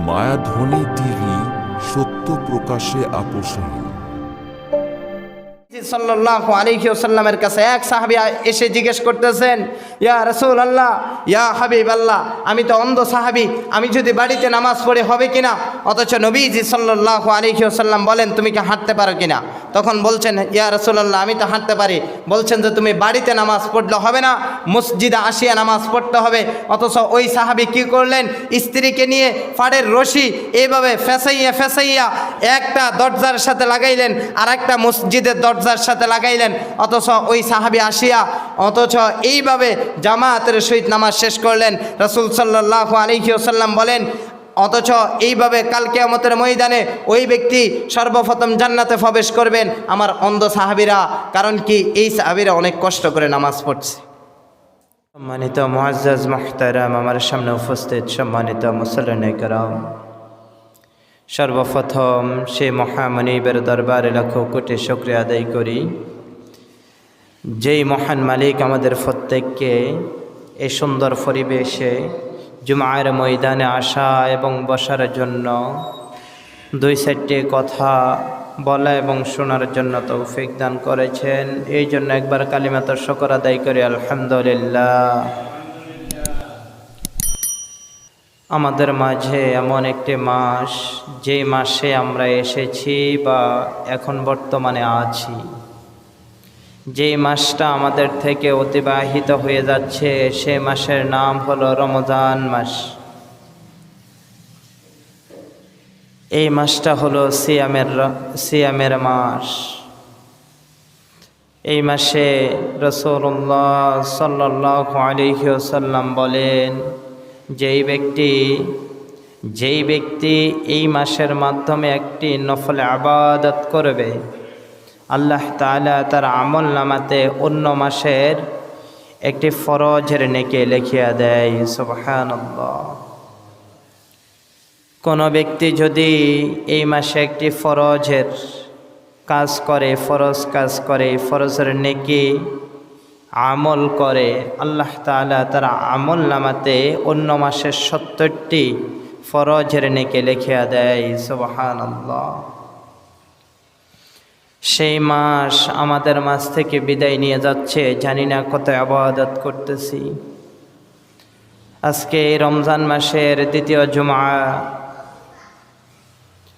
মায়াধ্বনি TV, সত্য প্রকাশে আপোষহীন। সাল্লাল্লাহু আলাইহি ওয়াসাল্লামের কাছে এক সাহাবী এসে জিজ্ঞেস করতেছেন, ইয়া রাসূলুল্লাহ, ইয়া হাবিবাল্লাহ, আমি তো অন্ধ সাহাবী, আমি যদি বাড়িতে নামাজ পড়ে হবে কিনা? অথচ নবীজি সাল্লাল্লাহু আলাইহি ওয়াসাল্লাম বলেন, তুমি কি হাঁটতে পারো কিনা? তখন বলছেন, ইয়া রাসূলুল্লাহ, আমি তো হাঁটতে পারি। বলছেন যে তুমি বাড়িতে নামাজ পড়লে হবে না, মসজিদে আসিয়া নামাজ পড়তে হবে। অথচ ওই সাহাবী কি করলেন? স্ত্রীকে নিয়ে ফাড়ের রশি এইভাবে ফেসাইয়া একটা দরজার সাথে লাগাইলেন, আর একটা মসজিদের দরজার সাথে লাগাইলেন। অথচ ওই সাহাবী আসিয়া এইভাবে জামাতের সহিত নামাজ শেষ করলেন। রাসূল সাল্লাল্লাহু আলাইহি ওয়াসাল্লাম বলেন, অথচ এইভাবে কাল কিয়ামতের ময়দানে ওই ব্যক্তি সর্বপ্রথম জান্নাতে প্রবেশ করবেন আমার অন্ধ সাহাবীরা। কারণ কি? এই সাহাবীরা অনেক কষ্ট করে নামাজ পড়ছে। সম্মানিত মুআজ্জাজ মুহতারাম, আমার সামনে উপস্থিত সম্মানিত মুসল্লিনে কেরাম, সর্বপ্রথম সেই মহামনিবের দরবারে লাখো কোটি শুকরিয়া আদায় করি, যেই মহান মালিক আমাদের প্রত্যেককে এই সুন্দর পরিবেশে জুমার ময়দানে আসা এবং বসার জন্য দুই সাইডে কথা বলা এবং শোনার জন্য তৌফিক দান করেছেন। এই জন্য একবার কালিমাত শুকর আদায় করি, আলহামদুলিল্লাহ। আমাদের মাঝে এমন একটি মাস, যেই মাসে আমরা এসেছি বা এখন বর্তমানে আছি, যেই মাসটা আমাদের থেকে অতিবাহিত হয়ে যাচ্ছে, সেই মাসের নাম হলো রমজান মাস। এই মাসটা হলো সিয়ামের মাস। এই মাসে রাসূলুল্লাহ সাল্লাল্লাহু আলাইহি ওয়াসাল্লাম বলেন, যেই ব্যক্তি এই মাসের মাধ্যমে একটি নফল ইবাদত করবে, আল্লাহ তাআলা তার আমল নামাতে অন্য মাসের একটি ফরজের নেকি লিখিয়া দেয়। সুবহানাল্লাহ। কোনো ব্যক্তি যদি এই মাসে একটি ফরজের কাজ করে, ফরজের নেকি আমল করে, আল্লাহ তাআলা তার আমল নামাতে অন্য মাসের 70টি ফরজের নেকি লিখিয়া দেয়। সুবহানাল্লাহ। সেই মাস আমাদের মাঝ থেকে বিদায় নিয়ে যাচ্ছে, জানি না কত ইবাদত করতেছি। আজকে এই রমজান মাসের দ্বিতীয় জুমা,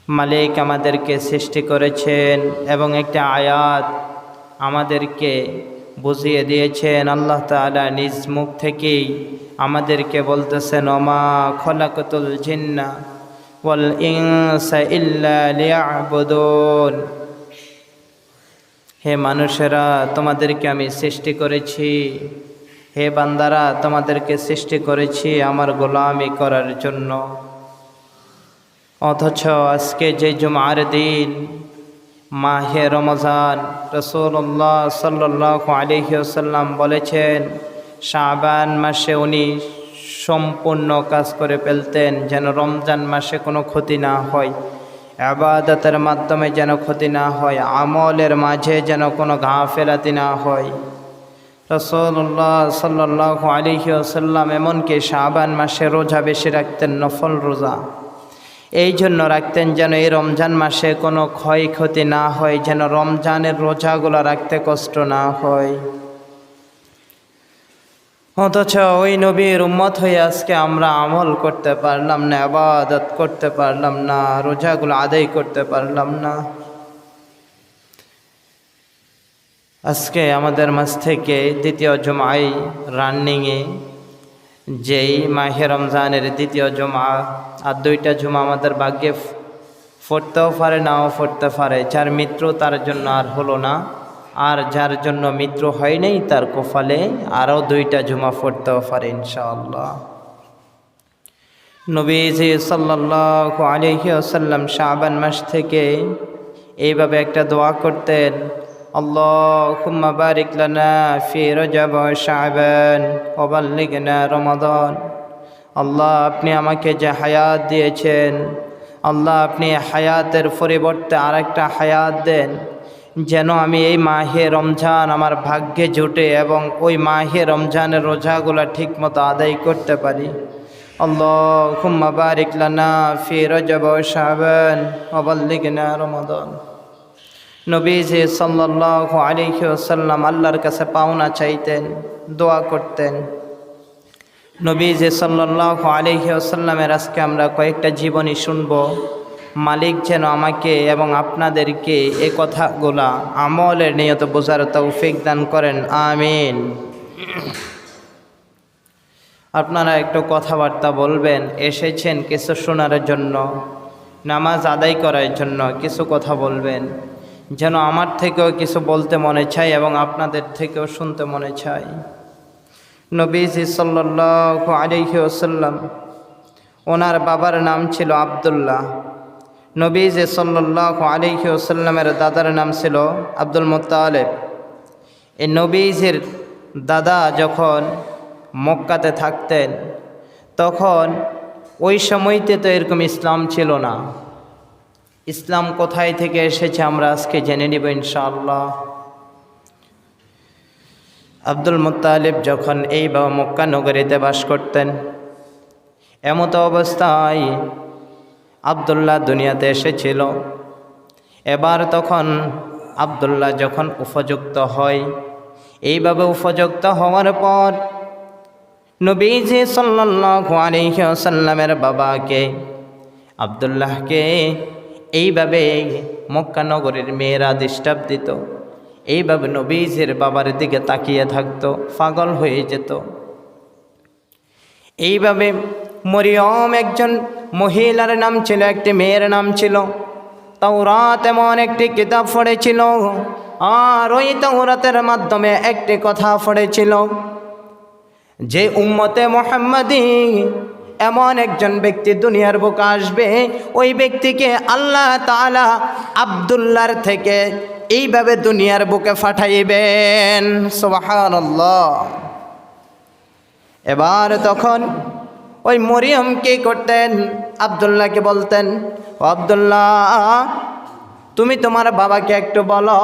মালিক আমাদেরকে সৃষ্টি করেছেন এবং একটা আয়াত আমাদেরকে বুঝিয়ে দিয়েছেন। আল্লাহ তাআলা নিজ মুখ থেকেই আমাদেরকে বলতেছেন, ওমা খলাকতুল জিন্না ওয়াল ইনসা ইল্লা লিয়াবুদুন। হে মানুষেরা, তোমাদেরকে আমি সৃষ্টি করেছি, হে বান্দারা, তোমাদেরকে সৃষ্টি করেছি আমার গোলামি করার জন্য। অথচ আজকে যে জুমার দিন, মাহে রমজান, রাসূলুল্লাহ সাল্লাল্লাহু আলাইহি ওয়াসাল্লাম বলেছেন, শাবান মাসে উনি সম্পূর্ণ কাজ করে ফেলতেন, যেন রমজান মাসে কোনো ক্ষতি না হয়, ইবাদতের মাধ্যমে যেন ক্ষতি না হয়, আমলের মাঝে যেন কোনো গাফেলাতি না হয়। রাসূলুল্লাহ সাল্লাল্লাহু আলাইহি ওয়াসাল্লাম এমনকি শাবান মাসে রোজা বেশি রাখতেন, নফল রোজা। এই জন্য রাখতেন যেন এই রমজান মাসে কোনো ক্ষয়ক্ষতি না হয়, যেন রমজানের রোজাগুলো রাখতে কষ্ট না হয়। অথচ ওই নবীর উম্মত হয়ে আজকে আমরা আমল করতে পারলাম না, ইবাদত করতে পারলাম না, রোজাগুলো আদায় করতে পারলাম না। আজকে আমাদের মাঝ থেকে দ্বিতীয় জুমায় রানিংয়ে, যেই মাহে রমজানের দ্বিতীয় জুমা, আর 2টা জুমা আমাদের ভাগ্যে পড়তেও পারে, নাও পড়তে পারে। যার মৃত্যু তার জন্য আর হলো না, আর যার জন্য মৃত্যু হয় নাই তার কপালে আরও 2টা জুমা পড়তেও পারে ইনশাআল্লাহ। নবীজি সাল্লাল্লাহু আলাইহি ওয়াসাল্লাম শাবান মাস থেকে এইভাবে একটা দোয়া করতেন, আল্লাহুম্মা বারিক লানা ফি রজব ওয়া শাবান ওয়া বাল্লিগনা রমাদান। আল্লাহ, আপনি আমাকে যে হায়াত দিয়েছেন, আল্লাহ আপনি হায়াতের পরিবর্তে আরেকটা হায়াত দেন, যেন আমি এই মাহে রমজান আমার ভাগ্যে জুটে এবং ওই মাহে রমজানের রোজাগুলো ঠিকমতো আদায় করতে পারি। اللهم بارك لنا في رجب وشعبان وبلغنا رمضان। নবীজি সাল্লাল্লাহু আলাইহি ওয়াসাল্লাম আল্লাহর কাছে পাওনা চাইতেন, দোয়া করতেন। নবীজি সাল্লাল্লাহু আলাইহি ওয়াসাল্লামের আজকে আমরা কয়েকটা জীবনী শুনব। মালিক যেন আমাকে এবং আপনাদেরকে এই কথাগুলা আমলের নিয়ত বোঝার তৌফিক দান করেন, আমিন। আপনারা একটু কথাবার্তা বলবেন, এসেছেন কিছু শোনার জন্য, নামাজ আদায় করার জন্য কিছু কথা বলবেন, যেন আমার থেকেও কিছু বলতে মনে চায় এবং আপনাদের থেকেও শুনতে মনে চায়। নবীজি সাল্লাল্লাহু আলাইহি ওয়াসাল্লাম, ওনার বাবার নাম ছিল আব্দুল্লাহ। নবীজি সাল্লাল্লাহু আলাইহি ওয়াসাল্লামের দাদার নাম ছিল আব্দুল মুত্তালিব। এই নবীজির দাদা যখন মক্কাতে থাকতেন তখন ওই সময়তে তো এরকম ইসলাম ছিল না। ইসলাম কোথায় থেকে এসেছে আমরা আজকে জেনে নিব ইনশাআল্লাহ। আব্দুল মুত্তালিব যখন এই মক্কা নগরীতে বাস করতেন, এমতো অবস্থায় আব্দুল্লাহ দুনিয়াতে এসেছিল। এবার তখন আব্দুল্লাহ যখন উপযুক্ত হয়, এইভাবে উপযুক্ত হওয়ার পর নবীজি সাল্লাল্লাহু আলাইহি ওয়াসাল্লামের বাবাকে আব্দুল্লাহকে এইভাবে মক্কা নগরীর মেয়েরা ডিস্টার্ব দিত। এইভাবে নবীজির বাবার দিকে তাকিয়ে থাকতো, পাগল হয়ে যেত। এইভাবে মরিয়ম একজন মহিলার নাম ছিল, একটি মেয়ের নাম ছিল। তাওরাত এমন একটি কিতাব পড়েছিল, আর ওই তাওরাতের মাধ্যমে একটি কথা পড়েছিল যে উম্মতে মুহাম্মাদি এমন একজন ব্যক্তি দুনিয়ার বুকে আসবে, ওই ব্যক্তিকে আল্লাহ তাআলা আব্দুল্লাহর থেকে এইভাবে দুনিয়ার বুকে পাঠাইবেন। সুবহানাল্লাহ। এবার তখন ওই মরিয়ম কি করতেন, আব্দুল্লাহকে বলতেন, ও আব্দুল্লাহ, তুমি তোমার বাবাকে একটু বলো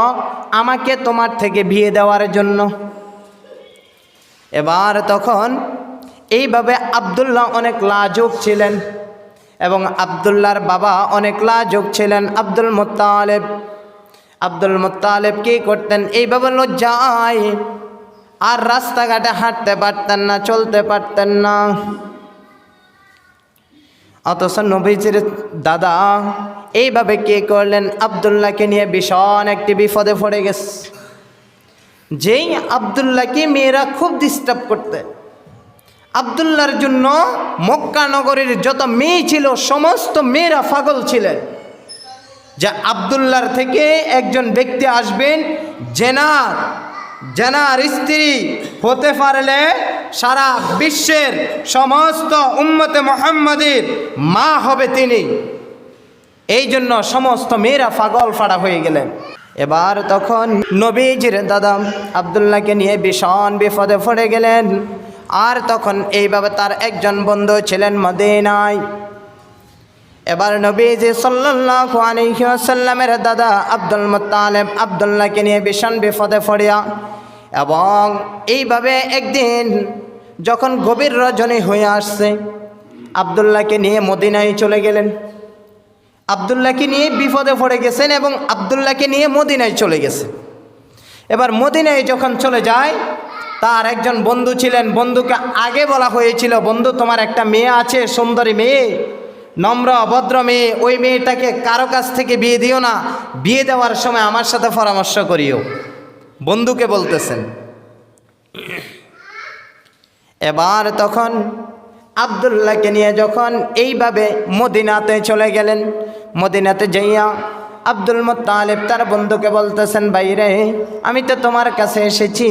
আমাকে তোমার থেকে বিয়ে দেওয়ার জন্য। এবার তখন এইভাবে আব্দুল্লাহ অনেক লাজুক ছিলেন এবং আব্দুল্লাহর বাবা অনেক লাজুক ছিলেন আব্দুল মুত্তালিব। আব্দুল মুত্তালিব কি করতেন, এইভাবে লজ্জায় আর রাস্তাঘাটে হাঁটতে পারতেন না, চলতে পারতেন না। অথচ নবীজির দাদা এইভাবে কি করলেন, আব্দুল্লাহকে নিয়ে ভীষণ একটি বিপদে পড়ে গেছে। যেই আব্দুল্লাহকে মেয়েরা খুব ডিস্টার্ব করতেন। আব্দুল্লাহর জন্য মক্কা নগরীর যত মেয়ে ছিল সমস্ত মেয়েরা পাগল ছিলেন যে আব্দুল্লাহর থেকে একজন ব্যক্তি আসবেন, জেনার স্ত্রী হতে পারলে সারা বিশ্বের সমস্ত উম্মতে মুহাম্মাদির মা হবে তিনি। এই জন্য সমস্ত মেয়েরা পাগল ফাড়া হয়ে গেলেন। এবার তখন নবীজির দাদা আব্দুল্লাহকে নিয়ে ভীষণ বিপদে পড়ে গেলেন। আর তখন এইভাবে তার একজন বন্ধু ছিলেন মদিনায়। এবার নবীজি সাল্লাল্লাহু আলাইহি ওয়াসাল্লামের দাদা আব্দুল মুত্তালিব আব্দুল্লাহকে নিয়ে ভীষণ বিপদে পড়িয়া এবং এইভাবে একদিন যখন গভীর রজনী হয়ে আসছে, আব্দুল্লাহকে নিয়ে মদিনায় চলে গেলেন। আব্দুল্লাহকে নিয়ে বিপদে পড়ে গেছেন এবং আব্দুল্লাহকে নিয়ে মদিনায় চলে গেছে। এবার মদিনায় যখন চলে যায়, তার একজন বন্ধু ছিলেন, বন্ধুকে আগে বলা হয়েছিল, বন্ধু তোমার একটা মেয়ে আছে, সুন্দরী মেয়ে, নম্র ভদ্র মেয়ে, ওই মেয়েটাকে কারো কাছ থেকে বিয়ে দিও না, বিয়ে দেওয়ার সময় আমার সাথে পরামর্শ করিও, বন্ধুকে বলতেছেন। এবার তখন আব্দুল্লাহকে নিয়ে যখন এইভাবে মদিনাতে চলে গেলেন, মদিনাতে যাইয়া আব্দুল মুত্তালিব তার বন্ধুকে বলতেছেন, ভাইরে আমি তো তোমার কাছে এসেছি,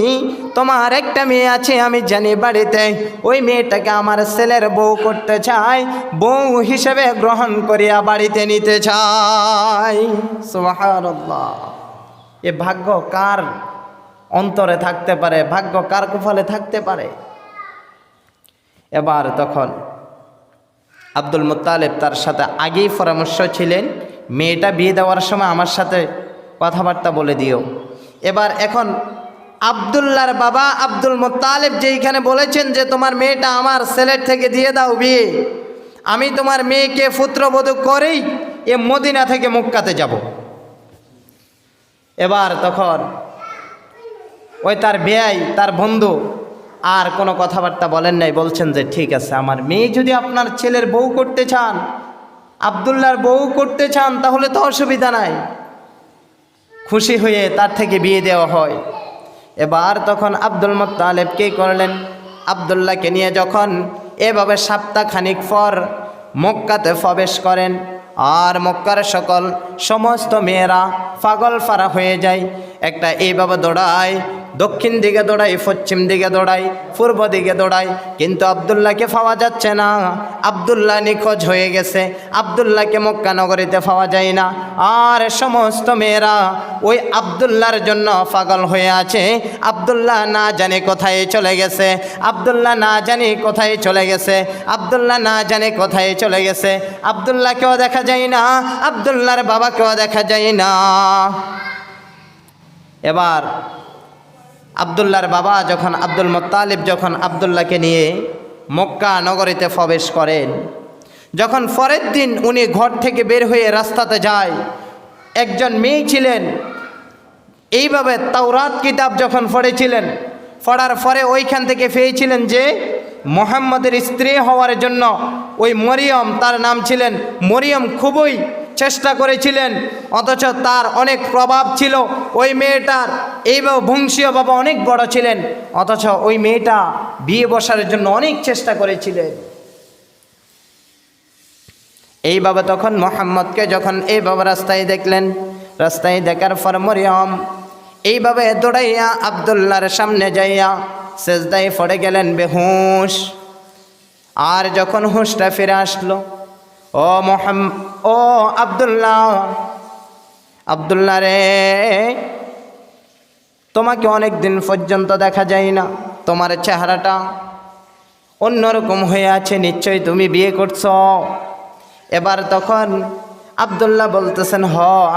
তোমার একটা মেয়ে আছে আমি জানি বাড়িতে, ওই মেয়েটাকে আমার ছেলের বউ করতে চাই, বউ হিসেবে গ্রহণ করিয়া বাড়িতে নিতে চাই। সুবহানাল্লাহ। এ ভাগ্য কার অন্তরে থাকতে পারে, ভাগ্য কার কপালে থাকতে পারে। এবার তখন আব্দুল মুত্তালিব তার সাথে আগেই পরামর্শ ছিলেন, মেয়েটা বিয়ে দেওয়ার সময় আমার সাথে কথাবার্তা বলে দিও। এবার এখন আব্দুল্লাহর বাবা আব্দুল মুত্তালিব যেইখানে বলেছেন যে তোমার মেয়েটা আমার ছেলের থেকে দিয়ে দাও বিয়ে, আমি তোমার মেয়েকে পুত্রবধূ করেই এ মদিনা থেকে মক্কাতে যাব। এবার তখন ওই তার বেয়াই তার বন্ধু আর কোনো কথাবার্তা বলেন নাই, বলছেন যে ঠিক আছে, আমার মেয়ে যদি আপনার ছেলের বউ করতে চান, আব্দুল্লাহর বউ করতে চান, তাহলে তো অসুবিধা নাই। খুশি হয়ে তার থেকে বিয়ে দেওয়া হয়। এবার তখন আব্দুল মুত্তালিব কী করলেন, আব্দুল্লাহকে নিয়ে যখন এভাবে সপ্তাহখানিক পর মক্কাতে প্রবেশ করেন, আর মক্কার সমস্ত মেয়েরা পাগল ফারা হয়ে যায়। একটা এইভাবে দৌড়ায়, দক্ষিণ দিকে দৌড়ায়, পশ্চিম দিকে দৌড়ায়, পূর্ব দিকে দৌড়ায়, কিন্তু আব্দুল্লাহকে পাওয়া যাচ্ছে না। আব্দুল্লাহ নিখোঁজ হয়ে গেছে, আব্দুল্লাহকে মক্কা নগরীতে পাওয়া যায় না। আর সমস্ত মেয়েরা ওই আব্দুল্লাহর জন্য পাগল হয়ে আছে। আব্দুল্লাহ না জানে কোথায় চলে গেছে, আব্দুল্লাহ না জানে কোথায় চলে গেছে, আব্দুল্লাহ না জানে কোথায় চলে গেছে। আব্দুল্লাহকেও দেখা যায় না, আব্দুল্লাহর বাবাকেও দেখা যায় না। এবার আব্দুল্লাহর বাবা যখন আব্দুল মুত্তালিব যখন আব্দুল্লাহকে নিয়ে মক্কা নগরীতে প্রবেশ করেন, যখন পরের দিন উনি ঘর থেকে বের হয়ে রাস্তাতে যায়, একজন মেয়ে ছিলেন এইভাবে তাওরাত কিতাব যখন পড়েছিলেন, পড়ার পরে ওইখান থেকে পেয়েছিলেন যে মুহাম্মদের স্ত্রী হওয়ার জন্য ওই মরিয়ম, তার নাম ছিলেন মরিয়ম, খুবই চেষ্টা করেছিলেন, অথচ তার অনেক প্রভাব ছিল। ওই মেয়েটার এইভাবে বংশীয় বাবা অনেক বড় ছিলেন, অথচ ওই মেয়েটা বিয়ে বসার জন্য অনেক চেষ্টা করেছিলেন। এইভাবে তখন মুহাম্মদকে যখন এইভাবে রাস্তায় দেখলেন, রাস্তায় দেখার পর মরিয়ম এইভাবে দৌড়াইয়া আব্দুল্লাহর সামনে যাইয়া সেজদায় পড়ে গেলেন বেহুশ। আর যখন হুঁশটা ফিরে আসলো, ও আব্দুল্লাহ, আব্দুল্লাহ রে, তোমাকে অনেক দিন পর্যন্ত দেখা যায় না, তোমার চেহারাটা অন্যরকম হয়ে আছে, নিশ্চয়ই তুমি বিয়ে করছো। এবার তখন আব্দুল্লাহ বলতেছেন,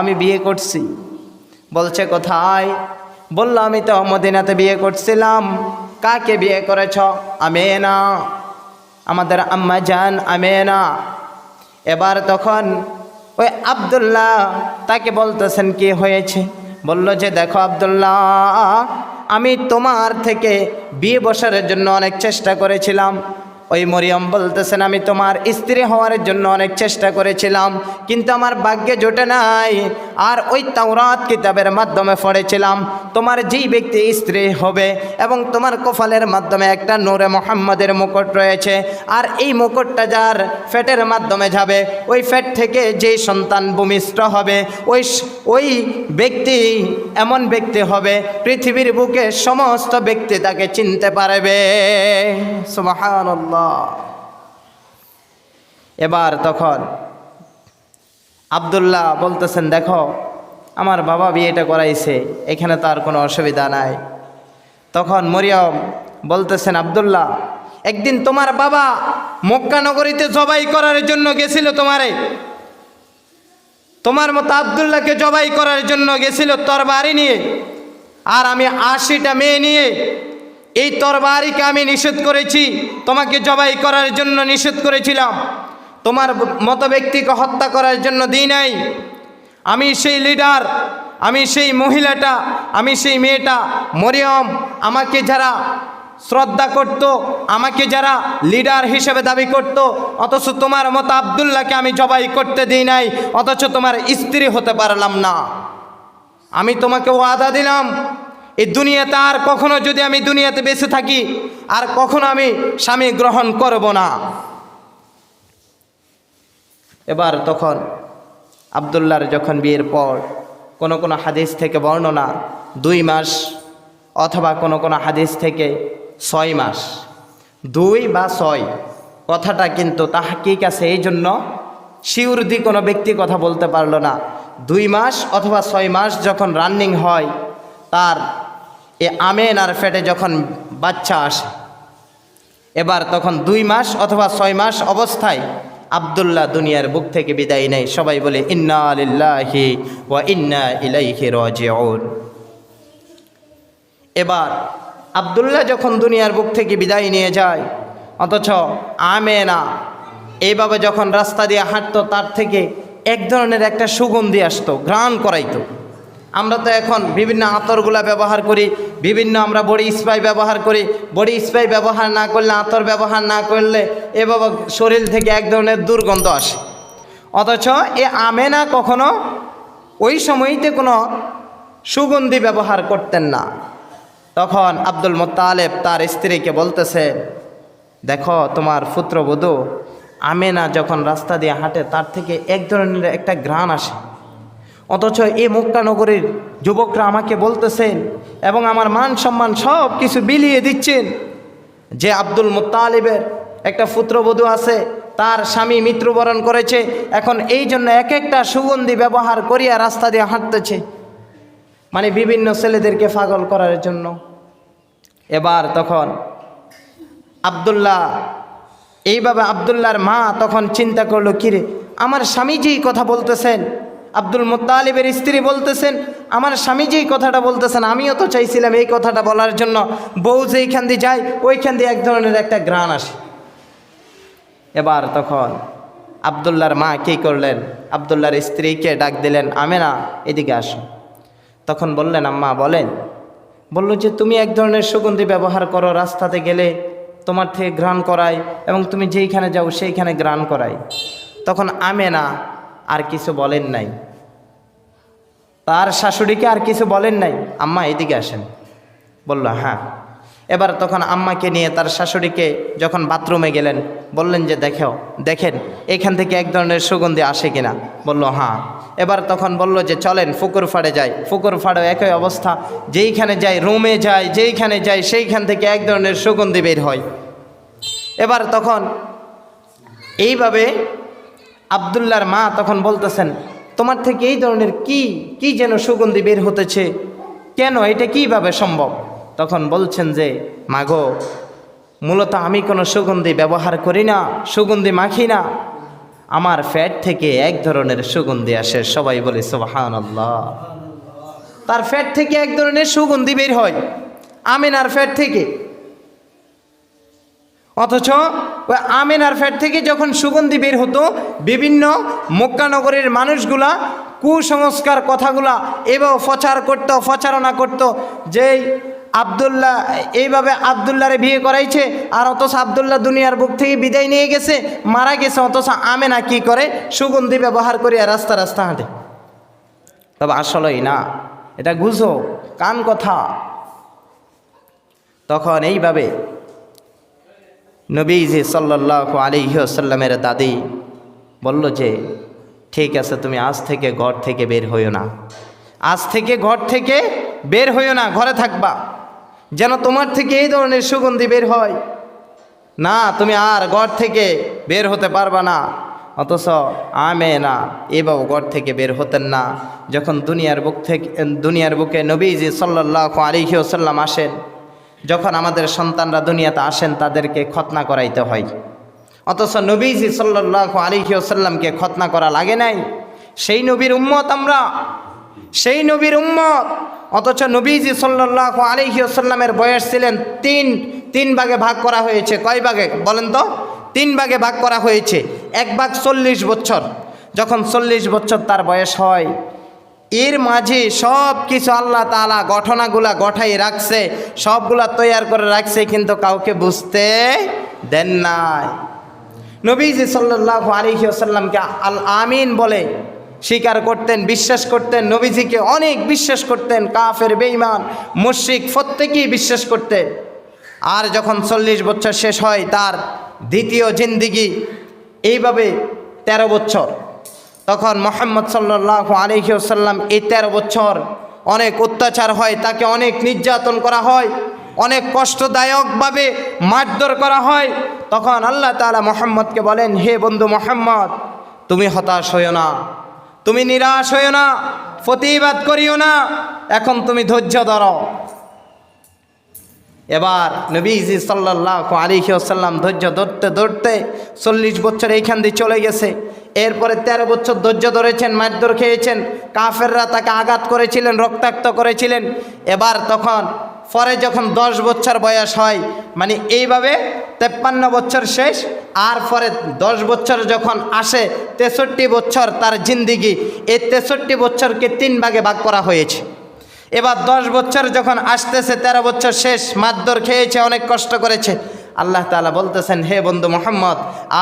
আমি বিয়ে করছি। বলছে কোথায়? বলল আমি তো মদিনাতে বিয়ে করছিলাম। কাকে বিয়ে করেছ? আমেনা, আমাদের আম্মা জান আমেনা। এবার তখন ওই আব্দুল্লাহ তাকে বলতেছেন কি হয়েছে? বলল যে দেখো আব্দুল্লাহ, আমি তোমার থেকে বিয়ে বসার জন্য অনেক চেষ্টা করেছিলাম। ওই মরিয়ম বলতেছেন আমি তোমার স্ত্রী হওয়ার জন্য অনেক চেষ্টা করেছিলাম, কিন্তু আমার ভাগ্যে জোটে নাই। আর ওই তাওরাত কিতাবের মাধ্যমে পড়েছিলাম তোমার যেই ব্যক্তি স্ত্রী হবে এবং তোমার কপালের মাধ্যমে একটা নূরে মুহাম্মাদের মুকুট রয়েছে, আর এই মুকুটটা যার ফেটের মাধ্যমে যাবে, ওই ফেট থেকে যেই সন্তান ভূমিষ্ঠ হবে, ওই ব্যক্তি এমন ব্যক্তি হবে পৃথিবীর বুকে সমস্ত ব্যক্তি তাকে চিনতে পারবে। সুবহানাল্লাহ। এবার তখন আব্দুল্লাহ বলতেছেন দেখো আমার বাবা বিয়েটা করাইছে, এখানে তার কোনো অসুবিধা নাই। তখন মরিয়ম বলতেছেন আব্দুল্লাহ, একদিন তোমার বাবা মক্কা নগরীতে জবাই করার জন্য গেছিল, তোমার মতো আব্দুল্লাহকে জবাই করার জন্য গেছিল তরবারি নিয়ে, আর আমি 80টা মেয়ে নিয়ে এই তরবারিকে আমি নিষেধ করেছি, তোমাকে জবাই করার জন্য নিষেধ করেছিলাম, তোমার মতো ব্যক্তিকে হত্যা করার জন্য দিই নাই। আমি সেই লিডার, আমি সেই মহিলাটা, আমি সেই মেয়েটা মরিয়ম, আমাকে যারা শ্রদ্ধা করত, আমাকে যারা লিডার হিসেবে দাবি করত, অথচ তোমার মতো আব্দুল্লাহকে আমি জবাই করতে দিই নাই, অথচ তোমার স্ত্রী হতে পারলাম না। আমি তোমাকে ওয়াদা দিলাম এই দুনিয়াতে আর কখনো যদি আমি দুনিয়াতে বেঁচে থাকি আর কখনো আমি স্বামী গ্রহণ করব না। এবার তখন আব্দুল্লাহর যখন বিয়ের পর কোনো কোনো হাদিস থেকে বর্ণনা 2 মাস অথবা কোনো কোনো হাদিস থেকে 6 মাস, 2 বা 6 কথাটা কিন্তু তাহকিক আছে, এই জন্য শিউর দি কোনো ব্যক্তি কথা বলতে পারলো না। 2 মাস অথবা 6 মাস যখন রানিং হয়, তার এ আমেনার ফেটে যখন বাচ্চা আসে, এবার তখন 2 মাস অথবা 6 মাস অবস্থায় আব্দুল্লাহ দুনিয়ার বুক থেকে বিদায় নেয়। সবাই বলে ইন্না লিল্লাহি ওয়া ইন্না ইলাইহি রাজিউন। এবার আব্দুল্লাহ যখন দুনিয়ার বুক থেকে বিদায় নিয়ে যায়, অথচ আমেনা এইভাবে যখন রাস্তা দিয়ে হাঁটতো তার থেকে এক ধরনের একটা সুগন্ধি আসতো, ঘ্রাণ করাইতো। আমরা তো এখন বিভিন্ন আতরগুলা ব্যবহার করি, বিভিন্ন আমরা বডি স্প্রে ব্যবহার করি, বডি স্প্রে ব্যবহার না করলে, আতর ব্যবহার না করলে এভাবে শরীর থেকে এক ধরনের দুর্গন্ধ আসে। অথচ এ আমেনা কখনো ওই সময়তে কোনো সুগন্ধি ব্যবহার করতেন না। তখন আব্দুল মুত্তালিব তার স্ত্রীকে বলতেছে, দেখো তোমার পুত্রবধূ আমেনা যখন রাস্তা দিয়ে হাঁটে তার থেকে এক ধরনের একটা ঘ্রাণ আসে, অথচ এই মক্কা নগরীর যুবকরা আমাকে বলতেছেন এবং আমার মান সম্মান সব কিছু বিলিয়ে দিচ্ছেন যে আব্দুল মুত্তালিবের একটা পুত্রবধূ আছে, তার স্বামী মৃত্যুবরণ করেছে, এখন এই জন্য এক একটা সুগন্ধি ব্যবহার করিয়া রাস্তা দিয়ে হাঁটতেছে, মানে বিভিন্ন ছেলেদেরকে পাগল করার জন্য। এবার তখন আব্দুল্লাহ এইভাবে আব্দুল্লাহর মা তখন চিন্তা করলো, কিরে আমার স্বামী যেই কথা বলতেছেন, আব্দুল মুত্তালিবের স্ত্রী বলতেছেন আমার স্বামী যেই কথাটা বলতেছেন, আমিও তো চাইছিলাম এই কথাটা বলার জন্য, বউ যেইখান দিয়ে যায় ওইখান দিয়ে এক ধরনের একটা ঘ্রাণ আসে। এবার তখন আব্দুল্লাহর মা কী করলেন, আব্দুল্লাহর স্ত্রীকে ডাক দিলেন, আমেনা এদিকে আসো। তখন বললেন, আম্মা বলেন। বলল যে তুমি এক ধরনের সুগন্ধি ব্যবহার করো, রাস্তাতে গেলে তোমার থেকে ঘ্রাণ করায় এবং তুমি যেইখানে যাও সেইখানে ঘ্রাণ করায়। তখন আমেনা আর কিছু বলেন নাই, তার শাশুড়িকে আর কিছু বলেন নাই, আম্মা এদিকে আসেন। বলল হ্যাঁ। এবার তখন আম্মাকে নিয়ে তার শাশুড়িকে যখন বাথরুমে গেলেন, বললেন যে দেখেন এখান থেকে এক ধরনের সুগন্ধি আসে কিনা। বলল হ্যাঁ। এবার তখন বলল যে চলেন পুকুর ফাড়ে যাই। পুকুর ফাড়েও একই অবস্থা, যেইখানে যাই, রুমে যাই, যেইখানে যাই সেইখান থেকে এক ধরনের সুগন্ধি বের হয়। এবার তখন এইভাবে আব্দুল্লাহর মা তখন বলতেছেন, তোমার থেকে এই ধরনের কি যেন সুগন্ধি বের হতেছে, কেন, এটা কিভাবে সম্ভব? তখন বলছেন যে মাগো, মূলত আমি কোনো সুগন্ধি ব্যবহার করি না, সুগন্ধি মাখি না, আমার ফ্যাট থেকে এক ধরনের সুগন্ধি আসে। সবাই বলে সুবহানাল্লাহ। তার ফ্যাট থেকে এক ধরনের সুগন্ধি বের হয়, আমেনার ফ্যাট থেকে। অথচ ওই আমেনার ফ্যাট থেকে যখন সুগন্ধি বের হতো, বিভিন্ন মক্কা নগরের মানুষগুলা কুসংস্কার কথাগুলা এভাবে প্রচারণা করত যেই আব্দুল্লাহ এইভাবে আব্দুল্লাহরে বিয়ে করাইছে, আর অথচ আব্দুল্লাহ দুনিয়ার বুক থেকে বিদায় নিয়ে গেছে, মারা গেছে, অথচ আমেনা কি করে, সুগন্ধি ব্যবহার করিয়া রাস্তা রাস্তা হাঁটে। তবে আসলেই না, এটা গুজব, কান কথা। তখন এইভাবে নবীজি সাল্লাল্লাহু আলাইহি ওয়াসাল্লামের দাদি বলল যে ঠিক আছে, তুমি আজ থেকে ঘর থেকে বের হইও না, আজ থেকে ঘর থেকে বের হইও না, ঘরে থাকবা, যেন তোমার থেকে এই ধরনের সুগন্ধি বের হয় না, তুমি আর ঘর থেকে বের হতে পারবা না। অথচ আমেনা এবাও ঘর থেকে বের হতেন না। যখন দুনিয়ার বুকে নবীজি সাল্লাল্লাহু আলাইহি ওয়াসাল্লাম আসেন, যখন আমাদের সন্তানরা দুনিয়াতে আসেন তাদেরকে খতনা করাইতে হয়, অথচ নবীজি সাল্লাল্লাহু আলাইহি ওয়াসাল্লামকে খতনা করা লাগে নাই। সেই নবীর উম্মত আমরা, সেই নবীর উম্মত। অথচ নবীজি সাল্লাল্লাহু আলাইহি ওয়াসাল্লামের বয়স ছিলেন তিন ভাগে ভাগ করা হয়েছে। কয় ভাগে বলেন তো? 3 ভাগে ভাগ করা হয়েছে। এক ভাগ 40 বছর। যখন 40 বছর তার বয়স হয়, এর মাঝে সব কিছু আল্লাহ তাআলা ঘটনাগুলা গঠাই রাখছে, সবগুলা তৈয়ার করে রাখছে, কিন্তু কাউকে বুঝতে দেন নাই। নবীজি সাল্লাল্লাহু আলাইহি ওয়াসাল্লামকে আল আমিন বলে স্বীকার করতেন, বিশ্বাস করতেন, নবীজিকে অনেক বিশ্বাস করতেন। কাফের, বেঈমান, মুশরিক প্রত্যেকেই বিশ্বাস করতেন। আর যখন 40 বছর শেষ হয়, তার দ্বিতীয় জিন্দিগি এইভাবে 13 বছর। তখন মুহাম্মদ সাল্লাল্লাহু আলাইহি ওয়াসাল্লাম এই 13 বছর অনেক অত্যাচার হয়, তাকে অনেক নির্যাতন করা হয়, অনেক কষ্টদায়কভাবে মারধর করা হয়। তখন আল্লাহ তাআলা মুহাম্মদকে বলেন, হে বন্ধু মুহাম্মদ, তুমি হতাশ হইও না, তুমি নিরাশ হইও না, প্রতিবাদ করিও না, এখন তুমি ধৈর্য ধরো। এবার নবীজি সাল্লাল্লাহু আলাইহি ওয়াসাল্লাম ধৈর্য ধরতে ধরতে 40 বছর এইখান দিয়ে চলে গেছে। এরপরে 13 বছর ধৈর্য ধরেছেন, মারধর খেয়েছেন, কাফেররা তাকে আঘাত করেছিলেন, রক্তাক্ত করেছিলেন। এবার তখন পরে যখন 10 বছর বয়স হয়, মানে এইভাবে 53 বছর শেষ, আর পরে 10 বছর যখন আসে 63 বছর তার জিন্দিগি, এই 63 বছরকে 3 ভাগে ভাগ করা হয়েছে। এবার 10 বছর যখন আসতেছে, 13 বছর শেষ, মারধর খেয়েছে, অনেক কষ্ট করেছে। আল্লাহ তাআলা বলতেছেন, হে বন্ধু মুহাম্মদ,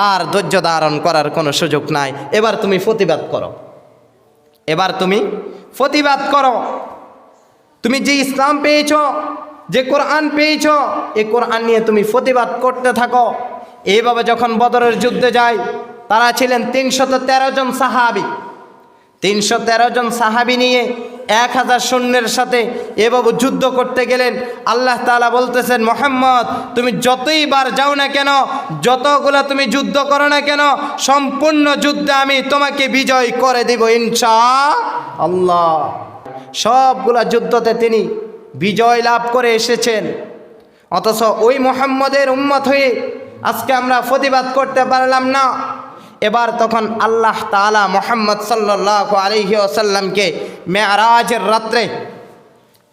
আর ধৈর্য ধারণ করার কোনো সুযোগ নাই, এবার তুমি প্রতিবাদ করো, এবার তুমি প্রতিবাদ করো। তুমি যে ইসলাম পেয়েছো, যে কোরআন পেয়েছো, এই কোরআন নিয়ে তুমি প্রতিবাদ করতে থাকো। এইভাবে যখন বদরের যুদ্ধে যায়, তারা ছিলেন 313 জন সাহাবী। 313 জন সাহাবী নিয়ে 1000 সৈন্যের সাথে এভাবে যুদ্ধ করতে গেলেন। আল্লাহ তাআলা বলতেছেন, মুহাম্মদ তুমি যতই বার যাও না কেন, যতগুলা তুমি যুদ্ধ করো না কেন, সম্পূর্ণ যুদ্ধে আমি তোমাকে বিজয় করে দেব ইনশাআল্লাহ। সবগুলা যুদ্ধতে তিনি বিজয় লাভ করে এসেছেন। অথচ ওই মুহাম্মদের উম্মত হয়ে আজকে আমরা প্রতিবাদ করতে পারলাম না। এবার তখন আল্লাহ তাআলা মুহাম্মদ সাল্লাল্লাহু আলাইহি ওয়াসাল্লামকে মেরাজের রাত্রে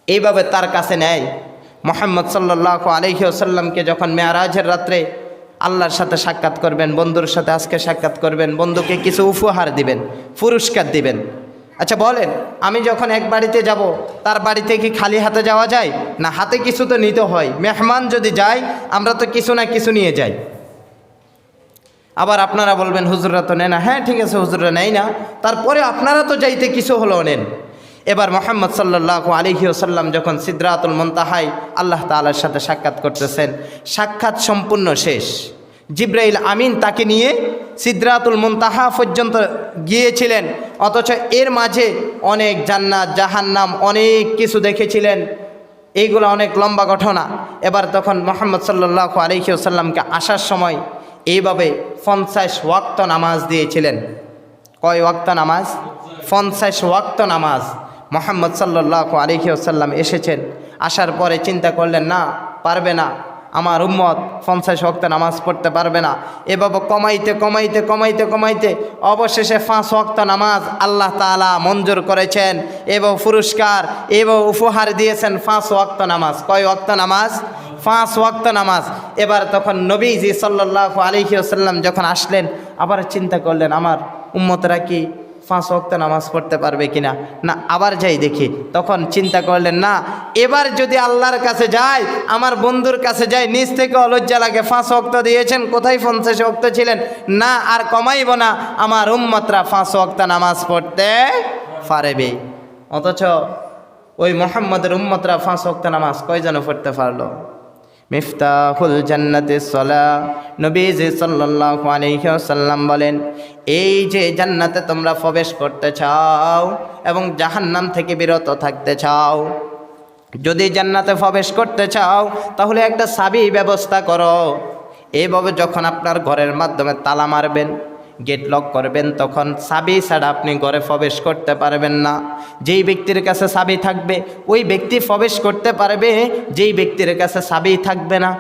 এইভাবে তার কাছে নেয়। মুহাম্মদ সাল্লাল্লাহু আলাইহি ওয়াসাল্লামকে যখন মেরাজের রাত্রে আল্লাহর সাথে সাক্ষাৎ করবেন, বন্ধুর সাথে আজকে সাক্ষাৎ করবেন, বন্ধুকে কিছু উপহার দিবেন, পুরস্কার দিবেন। আচ্ছা বলেন, আমি যখন এক বাড়িতে যাব, তার বাড়িতে কি খালি হাতে যাওয়া যায় না? হাতে কিছু তো নিতে হয়। মেহমান যদি যায়, আমরা তো কিছু না কিছু নিয়ে যাই। আবার আপনারা বলবেন, হুজুররা তো নেয় না। হ্যাঁ ঠিক আছে, হুজুররা নেয় না, তারপরে আপনারা তো যাইতে কিছু হলেও নেন। এবার মুহাম্মদ সাল্লাল্লাহু আলাইহি ওয়াসাল্লাম যখন সিদরাতুল মুনতাহায় আল্লাহ তাআলার সাথে সাক্ষাৎ করতেছেন, সাক্ষাৎ সম্পূর্ণ শেষ। জিবরাইল আমিন তাকে নিয়ে সিদরাতুল মুনতাহা পর্যন্ত গিয়েছিলেন, অথচ এর মাঝে অনেক জান্নাত জাহান্নাম অনেক কিছু দেখেছিলেন। এইগুলো অনেক লম্বা ঘটনা। এবার তখন মুহাম্মদ সাল্লাল্লাহু আলাইহি ওয়াসাল্লামকে আসার সময় এইভাবে 50 ওয়াক্ত নামাজ দিয়েছিলেন। কয় ওয়াক্ত নামাজ? 50 ওয়াক্ত নামাজ। মুহাম্মদ সাল্লাল্লাহু আলাইহি ওয়াসাল্লাম এসেছেন, আসার পরে চিন্তা করলেন, না পারবে না, আমার উম্মত 50 ওয়াক্ত নামাজ পড়তে পারবে না। এভাবে কমাইতে কমাইতে কমাইতে কমাইতে অবশেষে 5 ওয়াক্ত নামাজ আল্লাহ তাআলা মঞ্জুর করেছেন এবং পুরস্কার এবং উপহার দিয়েছেন 5 ওয়াক্ত নামাজ। কয় ওয়াক্ত নামাজ? 5 ওয়াক্ত নামাজ। এবার তখন নবীজি সাল্লাল্লাহু আলাইহি ওয়াসাল্লাম যখন আসলেন, আবার চিন্তা করলেন, আমার উম্মতরা কি 5 ওয়াক্ত নামাজ পড়তে পারবে কিনা, না আবার যাই দেখি। তখন চিন্তা করলেন, না এবার যদি আল্লাহর কাছে যাই, আমার বন্ধুর কাছে যাই, নিজ থেকে অলজ্জা লাগে। 5 ওয়াক্ত দিয়েছেন, কোথায় 50 ওয়াক্ত ছিলেন, না আর কমাইব না, আমার উম্মতরা 5 ওয়াক্ত নামাজ পড়তে পারবে। অথচ ওই মুহাম্মদের উম্মতরা 5 ওয়াক্ত নামাজ কয়জন পড়তে পারলো? মিফতাহুল জান্নাতিস সালাহ। নবীজি সাল্লাল্লাহু আলাইহি ওয়াসাল্লাম বলেন, এই যে জান্নাতে তোমরা প্রবেশ করতে চাও এবং জাহান্নাম থেকে বিরত থাকতে চাও, যদি জান্নাতে প্রবেশ করতে চাও তাহলে একটা চাবি ব্যবস্থা করো। এইভাবে যখন আপনার ঘরের মাধ্যমে তালা মারবেন, গেট লক করবেন, তখন চাবি ছাড়া আপনি ঘরে প্রবেশ করতে পারবেন না। যেই ব্যক্তির কাছে চাবি থাকবে ওই ব্যক্তি প্রবেশ করতে পারবে, যেই ব্যক্তির কাছে চাবি থাকবে না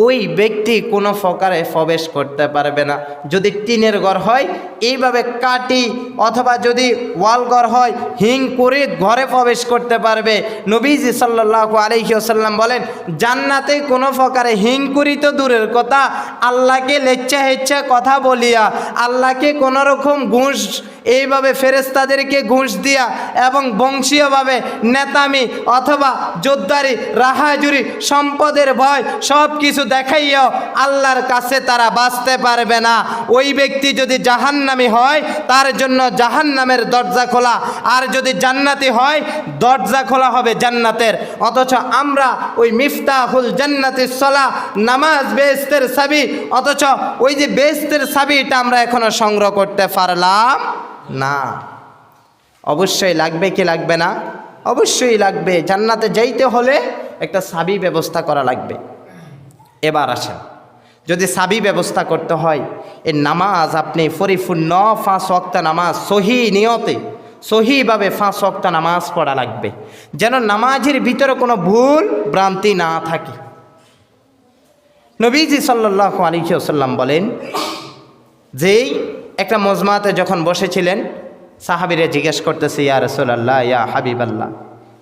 ওই ব্যক্তি কোনো প্রকারে প্রবেশ করতে পারবে না। যদি টিনের ঘর হয় এইভাবে কাটি, অথবা যদি ওয়াল ঘর হয় হিং করে ঘরে প্রবেশ করতে পারবে। নবীজি সাল্লাল্লাহু আলাইহি ওয়াসাল্লাম বলেন, জান্নাতে কোনো প্রকারে হিং করি তো দূরের কথা, আল্লাহকে লেচ্ছা হেচ্ছা কথা বলিয়া, আল্লাহকে কোনো রকম ঘুষ, এইভাবে ফেরেশতাদেরকে ঘুষ দিয়া এবং বংশীয়ভাবে নেতামি অথবা জোরদারি রাহাজুরি সম্পদের ভয় সব কিছু দেখাইয়াও আল্লাহর কাছে তারা বাঁচতে পারবে না। ওই ব্যক্তি যদি জাহান্নামী হয় তার জন্য জাহান্নামের দরজা খোলা, আর যদি জান্নাতি হয় দরজা খোলা হবে জান্নাতের। অথচ আমরা ওই মিফতাহুল জান্নাতিস সালাহ, নামাজ বেহেশতের চাবি, অথচ ওই যে বেহেশতের চাবিটা আমরা এখনো সংগ্রহ করতে পারলাম না। অবশ্যই লাগবে কি লাগবে না? অবশ্যই লাগবে। জান্নাতে যাইতে হলে একটা চাবি ব্যবস্থা করা লাগবে। এবার আসেন, যদি চাবি ব্যবস্থা করতে হয়, এই নামাজ আপনি পরিপূর্ণ 5 ওয়াক্ত নামাজ সহি নিয়তে সহিভাবে 5 ওয়াক্ত নামাজ পড়া লাগবে, যেন নামাজের ভিতরে কোনো ভুল ভ্রান্তি না থাকে। নবীজি সাল্লাল্লাহু আলাইহি ওয়াসাল্লাম বলেন, যেই একটা মজমাতে যখন বসেছিলেন, সাহাবীরা জিজ্ঞেস করতেছে, ইয়া রাসূলুল্লাহ, ইয়া হাবিবাল্লাহ,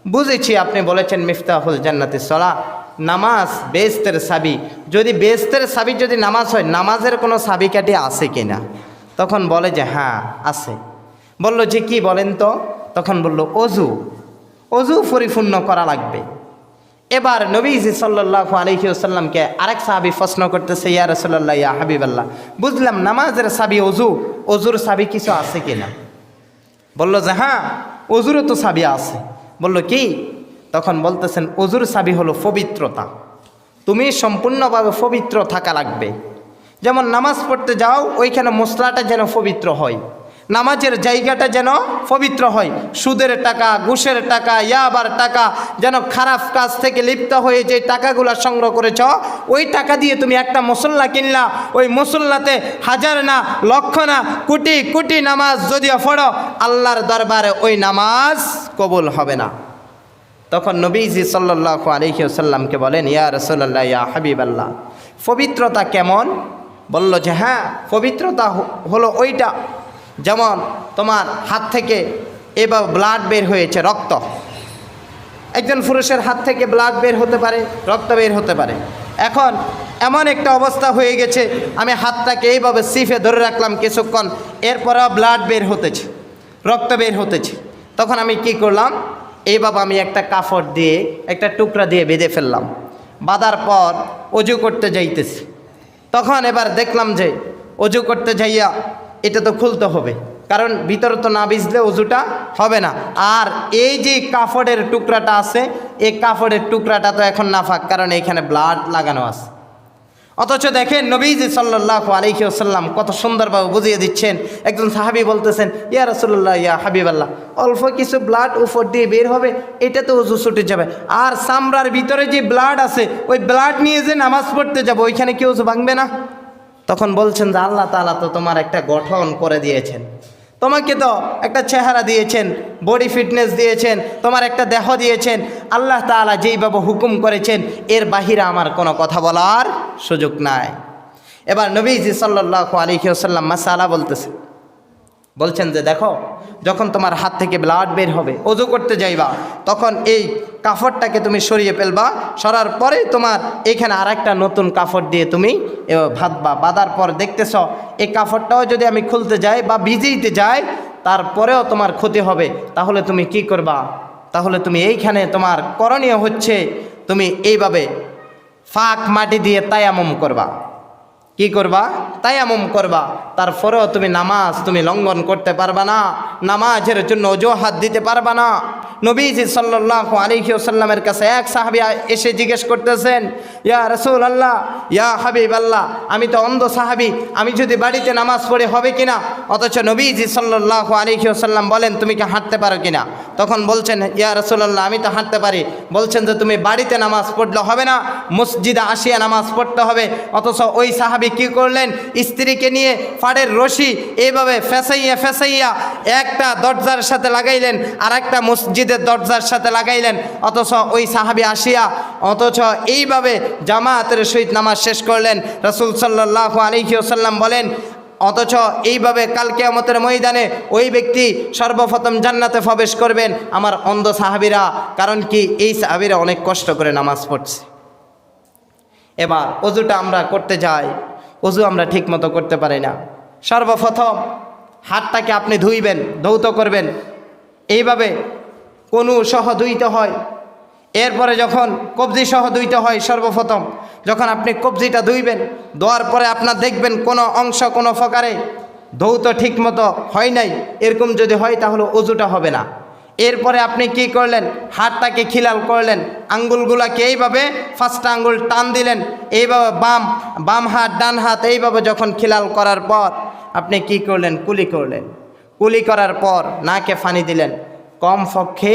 বুঝেছি আপনি বলেছেন মিফতাহুল জান্নাতি সালাহ, নামাজ বেহেশতের চাবি। যদি বেহেশতের চাবি যদি নামাজ হয়, নামাজের কোনো চাবিকাঠি আছে কিনা? তখন বলে যে হ্যাঁ আছে। বলল যে কি বলেন তো? তখন বলল অজু, অজু পরিপূর্ণ করা লাগবে। এবার নবীজি সাল্লাল্লাহু আলাইহি ওয়াসাল্লামকে আরেক সাহাবী প্রশ্ন করতেছে, ইয়া রাসূলুল্লাহ ইয়া হাবিবাল্লাহ, বুঝলাম নামাজের চাবি অজু, অজুর চাবি কিছু আছে কিনা? বলল যে হ্যাঁ অজুরও তো চাবি আছে। বলল কি? তখন বলতেছেন অজুর চাবি হলো পবিত্রতা। তুমি সম্পূর্ণভাবে পবিত্র থাকা লাগবে। যেমন নামাজ পড়তে যাও, ওইখানে মশলাটা যেন পবিত্র হয়, নামাজের জায়গাটা যেন পবিত্র হয়। সুদের টাকা, ঘুষের টাকা, ইয়াবার টাকা, যেন খারাপ কাজ থেকে লিপ্ত হয়ে যে টাকাগুলো সংগ্রহ করেছ, ওই টাকা দিয়ে তুমি একটা মুসল্লা কিনলা, ওই মুসল্লাতে হাজার না লক্ষ না কোটি কোটি নামাজ যদিও পড়ো, আল্লাহর দরবারে ওই নামাজ কবুল হবে না। তখন নবীজি সাল্লাল্লাহু আলাইহি ওয়াসাল্লামকে বলেন, ইয়া রাসূলুল্লাহ ইয়া হাবিবাল্লাহ, পবিত্রতা কেমন? বলল যে হ্যাঁ পবিত্রতা হলো ওইটা, যেমন তোমার হাত থেকে এবার ব্লাড বের হয়েছে, রক্ত। একজন পুরুষের হাত থেকে ব্লাড বের হতে পারে, রক্ত বের হতে পারে। এখন এমন একটা অবস্থা হয়ে গেছে, আমি হাতটাকে এইভাবে সিফে ধরে রাখলাম কিছুক্ষণ, এরপরেও ব্লাড বের হতেছে, রক্ত বের হতেছে। তখন আমি কি করলাম? এইভাবে আমি একটা কাপড় দিয়ে, একটা টুকরা দিয়ে বেঁধে ফেললাম। বাঁধার পর অজু করতে যাইতেছি। তখন এবার দেখলাম যে অজু করতে যাইয়া এটা তো খুলতে হবে, কারণ ভিতরে তো না ভিজলে অজুটা হবে না। আর এই যে কাপড়ের টুকরাটা আছে, এই কাপড়ের টুকরাটা তো এখন নাফাক, কারণ এইখানে ব্লাড লাগানো আছে। অথচ দেখেন নবীজি সাল্লাল্লাহু আলাইহি ওয়াসাল্লাম কত সুন্দরভাবে বুঝিয়ে দিচ্ছেন। একজন সাহাবী বলতেছেন, ইয়া রাসূলুল্লাহ ইয়া হাবিবাল্লাহ, অল্প কিছু ব্লাড উপর দিয়ে বের হবে, এটা তো অজু ছুটে যাবে। আর চামড়ার ভিতরে যে ব্লাড আছে, ওই ব্লাড নিয়ে যে নামাজ পড়তে যাবো, ওইখানে কি অজু ভাঙবে না? তখন বলছেন যে আল্লাহ তাআলা তো তোমার একটা গঠন করে দিয়েছেন, তোমাকে তো একটা চেহারা দিয়েছেন, বডি ফিটনেস দিয়েছেন, তোমার একটা দেহ দিয়েছেন। আল্লাহ তাআলা যেইভাবে হুকুম করেছেন, এর বাহিরে আমার কোনো কথা বলার সুযোগ নাই। এবার নবীজি সাল্লাল্লাহু আলাইহি ওয়াসাল্লাম মাসালা বলছেন যে দেখো, যখন তোমার হাত থেকে ব্লাড বের হবে, অজু করতে যাইবা, তখন এই কাপড়টাকে তুমি সরিয়ে ফেলবা। সরার পরে তোমার এখানে আরেকটা নতুন কাপড় দিয়ে তুমি বাঁধবা। বাঁধার পর দেখতেছ এই কাপড়টাও যদি আমি খুলতে যাই বা ভিজিতে যাই, তারপরেও তোমার ক্ষতি হবে। তাহলে তুমি কি করবা? তাহলে তুমি এইখানে তোমার করণীয় হচ্ছে, তুমি এইভাবে ফাঁক মাটি দিয়ে তায়াম্মুম করবা। কি করবা? তায়াম্মুম করবা। তারপরেও তুমি নামাজ তুমি লঙ্ঘন করতে পারবা না, নামাজের জন্য অজুহাত দিতে পারবা না। নবীজি সাল্লাল্লাহু আলাইহি ওয়াসাল্লামের কাছে এক সাহাবী এসে জিজ্ঞেস করতেছেন, ইয়া রাসূলুল্লাহ ইয়া হাবিবাল্লাহ, আমি তো অন্ধ সাহাবী, আমি যদি বাড়িতে নামাজ পড়ে হবে কিনা? অথচ নবীজি সাল্লাল্লাহু আলাইহি ওয়াসাল্লাম বলেন, তুমি কি হাঁটতে পারো কিনা? তখন বলছেন, ইয়া রাসূলুল্লাহ আমি তো হাঁটতে পারি। বলছেন যে তুমি বাড়িতে নামাজ পড়লে হবে না, মসজিদে আসিয়া নামাজ পড়তে হবে। অথচ ওই সাহাবী কি করলেন? স্ত্রীকে নিয়ে ফাড়ের রশি এইভাবে ফেসাইয়া ফেসাইয়া একটা দরজার সাথে লাগাইলেন, আর একটা মসজিদের দরজার সাথে লাগাইলেন। অথচ ওই সাহাবী আসিয়া অথচ এইভাবে জামাতের সহিত নামাজ শেষ করলেন। রাসূল সাল্লাল্লাহু আলাইহি ওয়াসাল্লাম বলেন, অথচ এইভাবে কাল কিয়ামতের ময়দানে ওই ব্যক্তি সর্বপ্রথম জান্নাতে প্রবেশ করবেন, আমার অন্ধ সাহাবীরা। কারণ কি? এই সাহাবীরা অনেক কষ্ট করে নামাজ পড়ছে। এবার অজুটা আমরা করতে যাই, অজু আমরা ঠিক মতো করতে পারি না। সর্বপ্রথম হাতটাকে আপনি ধুইবেন, ধৌত করবেন, এইভাবে কনু সহ ধুইতে হয়। এরপরে যখন কবজি সহ ধুইতে হয়, সর্বপ্রথম যখন আপনি কবজিটা ধুইবেন, ধোয়ার পরে আপনার দেখবেন কোনো অংশ কোনো প্রকারে ধৌত ঠিক মতো হয় নাই, এরকম যদি হয় তাহলে অজুটা হবে না। এরপরে আপনি কি করলেন? হাতটাকে খিলাল করলেন, আঙ্গুলগুলাকে এইভাবে ফার্স্ট আঙ্গুল টান দিলেন, এইভাবে বাম হাত ডান হাত এইভাবে যখন খিলাল করার পর আপনি কি করলেন? কুলি করলেন। কুলি করার পর নাকে পানি দিলেন, কমপক্ষে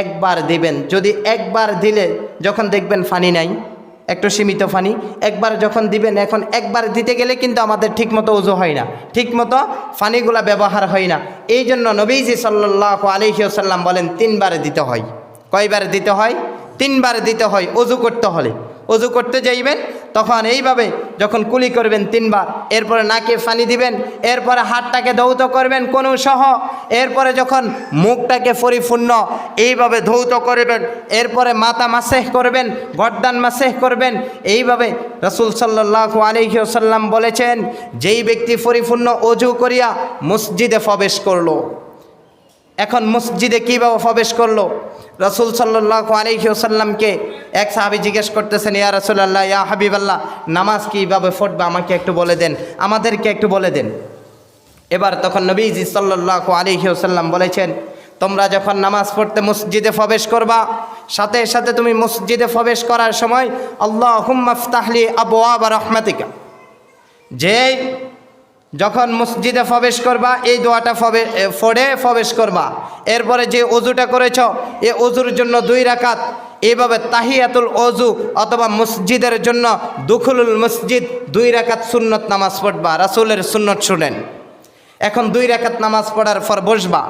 একবার দিবেন। যদি একবার দিলে যখন দেখবেন পানি নাই, একটু সীমিত পানি একবার যখন দিবেন, এখন একবার দিতে গেলে কিন্তু আমাদের ঠিকমতো ওযু হয় না, ঠিকমতো পানিগুলা ব্যবহার হয় না। এই জন্য নবীজি সাল্লাল্লাহু আলাইহি ওয়াসাল্লাম বলেন 3 বার দিতে হয়। কয়বার দিতে হয়? 3 বার দিতে হয় ওযু করতে হলে। অজু করতে যাইবেন তখন এইভাবে যখন কুলি করবেন 3 বার, এরপরে নাকে পানি দিবেন, এরপরে হাতটাকে ধৌত করবেন কোনো সহ, এরপরে যখন মুখটাকে পরিপূর্ণ এইভাবে ধৌত করবেন, এরপরে মাথা মাসেহ করবেন, গর্দান মাসেহ করবেন। এইভাবে রাসূল সাল্লাল্লাহু আলাইহি ওয়াসাল্লাম বলেছেন, যেই ব্যক্তি পরিপূর্ণ অজু করিয়া মসজিদে প্রবেশ করলো। এখন মসজিদে কীভাবে প্রবেশ করলো? রাসূল সাল্লাল্লাহু আলাইহি ওয়াসাল্লামকে এক সাহাবী জিজ্ঞেস করতেছেন, ইয়া রাসূলুল্লাহ, ইয়া হাবিবাল্লাহ, নামাজ কীভাবে পড়বে আমাকে একটু বলে দেন, আমাদেরকে একটু বলে দেন। এবার তখন নবীজি সাল্লাল্লাহু আলাইহি ওয়াসাল্লাম বলেছেন, তোমরা যখন নামাজ পড়তে মসজিদে প্রবেশ করবা, সাথে সাথে তুমি মসজিদে প্রবেশ করার সময় আল্লাহুম্মা ইফতাহলি আবওয়াব রাহমাতিকা, যেই যখন মসজিদে প্রবেশ করবা এই দোয়াটা পড়ে প্রবেশ করবা। এরপরে যে অজুটা করেছ এই অজুর জন্য 2 রাকাত এইভাবে তাহিয়াতুল অজু অথবা মসজিদের জন্য দুখুলুল মসজিদ 2 রাকাত সুন্নত নামাজ পড়বা। রাসূলের সুন্নত শুনেন। এখন 2 রাকাত নামাজ পড়ার পর বসবা।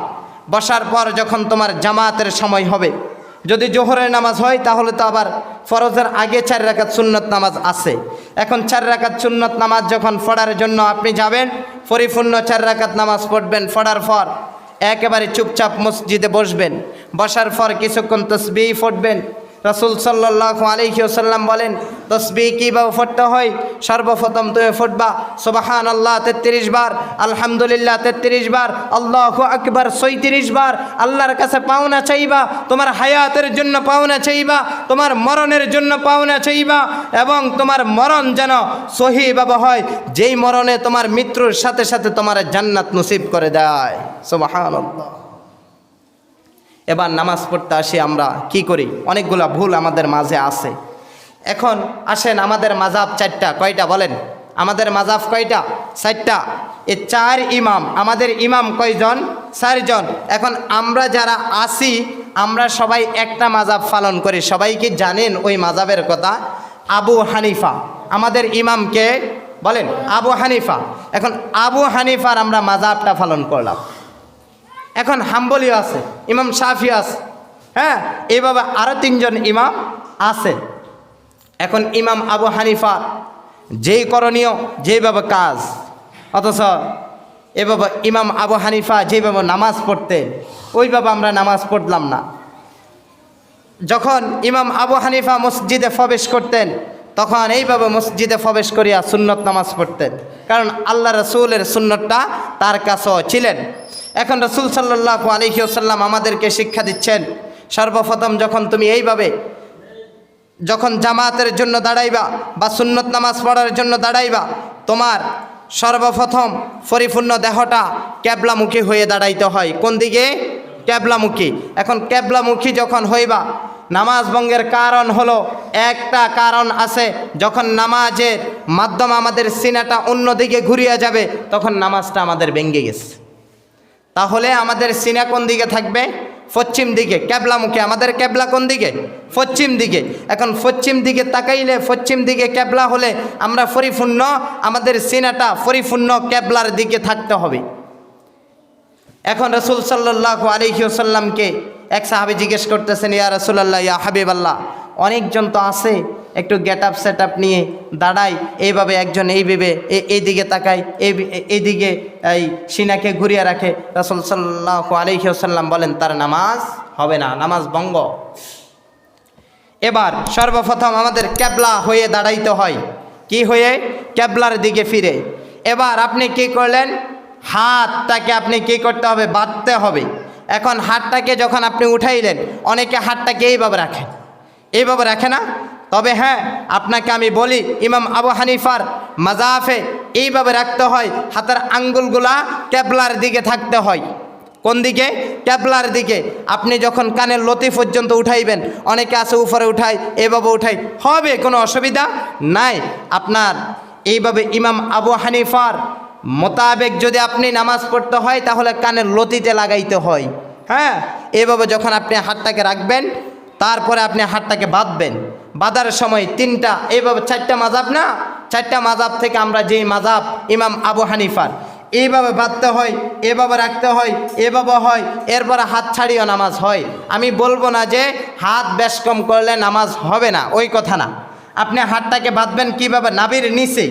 বসার পর যখন তোমার জামাতের সময় হবে, যদি জোহরের নামাজ হয় তাহলে তো আবার ফরজের আগে 4 রাকাত সুন্নত নামাজ আছে। এখন 4 রাকাত সুন্নত নামাজ যখন পড়ার জন্য আপনি যাবেন, পরিপূর্ণ 4 রাকাত নামাজ পড়বেন। পড়ার পর একেবারে চুপচাপ মসজিদে বসবেন। বসার পর কিছুক্ষণ তাসবিহ পড়বেন। রাসূল সাল্লাল্লাহু আলাইহি ওয়াসাল্লাম বলেন, তাসবিহ কীভাবে পড়তে হয়? সর্বপ্রথম তুমি পড়বা সুবহানাল্লাহ 33 বার, আলহামদুলিল্লাহ 33 বার, আল্লাহু আকবার 36 বার। আল্লাহর কাছে পাওনা চাইবা, তোমার হায়াতের জন্য পাওনা চাইবা, তোমার মরণের জন্য পাওনা চাইবা, এবং তোমার মরণ যেন সহিভাবে হয়, যেই মরণে তোমার মৃত্যুর সাথে সাথে তোমার জান্নাত নসিব করে দেয়। সুবহানাল্লাহ। এবার নামাজ পড়তে আসি আমরা কি করি? অনেকগুলা ভুল আমাদের মাঝে আছে। এখন আসেন, আমাদের মাযহাব 4টা। কয়টা বলেন? আমাদের মাযহাব কয়টা? 4টা। এই 4 ইমাম, আমাদের ইমাম কয়জন? 4 জন। এখন আমরা যারা আসি আমরা সবাই একটা মাযহাব পালন করি। সবাই কি জানেন ওই মাযহাবের কথা? আবু হানিফা আমাদের ইমামকে বলেন, আবু হানিফা। এখন আবু হানিফার আমরা মাযহাবটা পালন করলাম। এখন হাম্বলিও আছে, ইমাম শাফি আছে, হ্যাঁ, এইভাবে আরও 3 জন ইমাম আছে। এখন ইমাম আবু হানিফা যেই করণীয় যেইভাবে কাজ, অথচ এভাবে ইমাম আবু হানিফা যেভাবে নামাজ পড়তেন ওইভাবে আমরা নামাজ পড়লাম না। যখন ইমাম আবু হানিফা মসজিদে প্রবেশ করতেন তখন এইভাবে মসজিদে প্রবেশ করিয়া সুন্নত নামাজ পড়তেন, কারণ আল্লাহ রাসূলের সুন্নতটা তার কাছেও ছিলেন। এখন রাসূল সাল্লাল্লাহু আলাইহি ওয়াসাল্লাম আমাদেরকে শিক্ষা দিচ্ছেন, সর্বপ্রথম যখন তুমি এইভাবে যখন জামাতের জন্য দাঁড়াইবা বা সুন্নত নামাজ পড়ার জন্য দাঁড়াইবা, তোমার সর্বপ্রথম পরিপূর্ণ দেহটা ক্যাবলামুখী হয়ে দাঁড়াইতে হয়। কোন দিকে? ক্যাবলামুখী। এখন ক্যাবলামুখী যখন হইবা, নামাজ ভঙ্গের কারণ হলো একটা কারণ আছে, যখন নামাজের মাধ্যমে আমাদের সিনাটা অন্যদিকে ঘুরিয়ে যাবে তখন নামাজটা আমাদের ভেঙে গেছে। তাহলে আমাদের সিনা কোন দিকে থাকবে? পশ্চিম দিকে, ক্যাবলামুখী। আমাদের ক্যাবলা কোন দিকে? পশ্চিম দিকে। এখন পশ্চিম দিকে তাকাইলে, পশ্চিম দিকে ক্যাবলা হলে আমরা পরিপূর্ণ আমাদের সিনাটা পরিপূর্ণ ক্যাবলার দিকে থাকতে হবে। এখন রাসূল সাল্লাল্লাহু আলাইহি ওয়াসাল্লামকে এক সাহাবী জিজ্ঞেস করতেছেন, ইয়া রাসূলুল্লাহ, ইয়া হাবিবাল্লাহ, অনেকজন তো আছে একটু গেট আপ সেট আপ নিয়ে দাঁড়ায়, এইভাবে একজন এইভাবে এইদিকে তাকায়, এইদিকে এই সিনাকে ঘুরিয়ে রাখে। রাসূল সাল্লাল্লাহু আলাইহি ওয়াসাল্লাম বলেন তার নামাজ হবে না, নামাজ ভঙ্গ। এবার সর্বপ্রথম আমাদের ক্যাবলা হয়ে দাঁড়াইতে হয়। কি হয়ে? ক্যাবলার দিকে ফিরে। এবার আপনি কি করলেন? হাতটাকে আপনি কি করতে হবে? বাঁধতে হবে। এখন হাতটাকে যখন আপনি উঠাইলেন, অনেকে হাতটাকে এইভাবে রাখে, এইভাবে রাখে না? তবে হ্যাঁ, আপনাকে আমি বলি ইমাম আবু হানিফার মাযহাবে এইভাবে রাখতে হয়, হাতের আঙ্গুলগুলা ক্যাবলার দিকে থাকতে হয়। কোন দিকে? ক্যাবলার দিকে। আপনি যখন কানের লতি পর্যন্ত উঠাইবেন, অনেকে আছে উপরে উঠাই, এভাবে উঠাই, হবে, কোনো অসুবিধা নাই। আপনার এইভাবে ইমাম আবু হানিফার মোতাবেক যদি আপনি নামাজ পড়তে হয় তাহলে কানের লতিতে লাগাইতে হয়। হ্যাঁ, এভাবে যখন আপনি হাতটাকে রাখবেন তারপরে আপনি হাতটাকে বাঁধবেন। বাঁধার সময় 3টা, এইভাবে 4টা মাযহাব না, 4টা মাযহাব থেকে আমরা যেই মাযহাব ইমাম আবু হানিফার, এইভাবে বাঁধতে হয়, এভাবে রাখতে হয়, এভাবে হয়, এরপরে হাত ছাড়িয়েও নামাজ হয়। আমি বলবো না যে হাত বেশ কম করলে নামাজ হবে না, ওই কথা না। আপনি হাতটাকে বাঁধবেন কিভাবে? নাভির নিচে।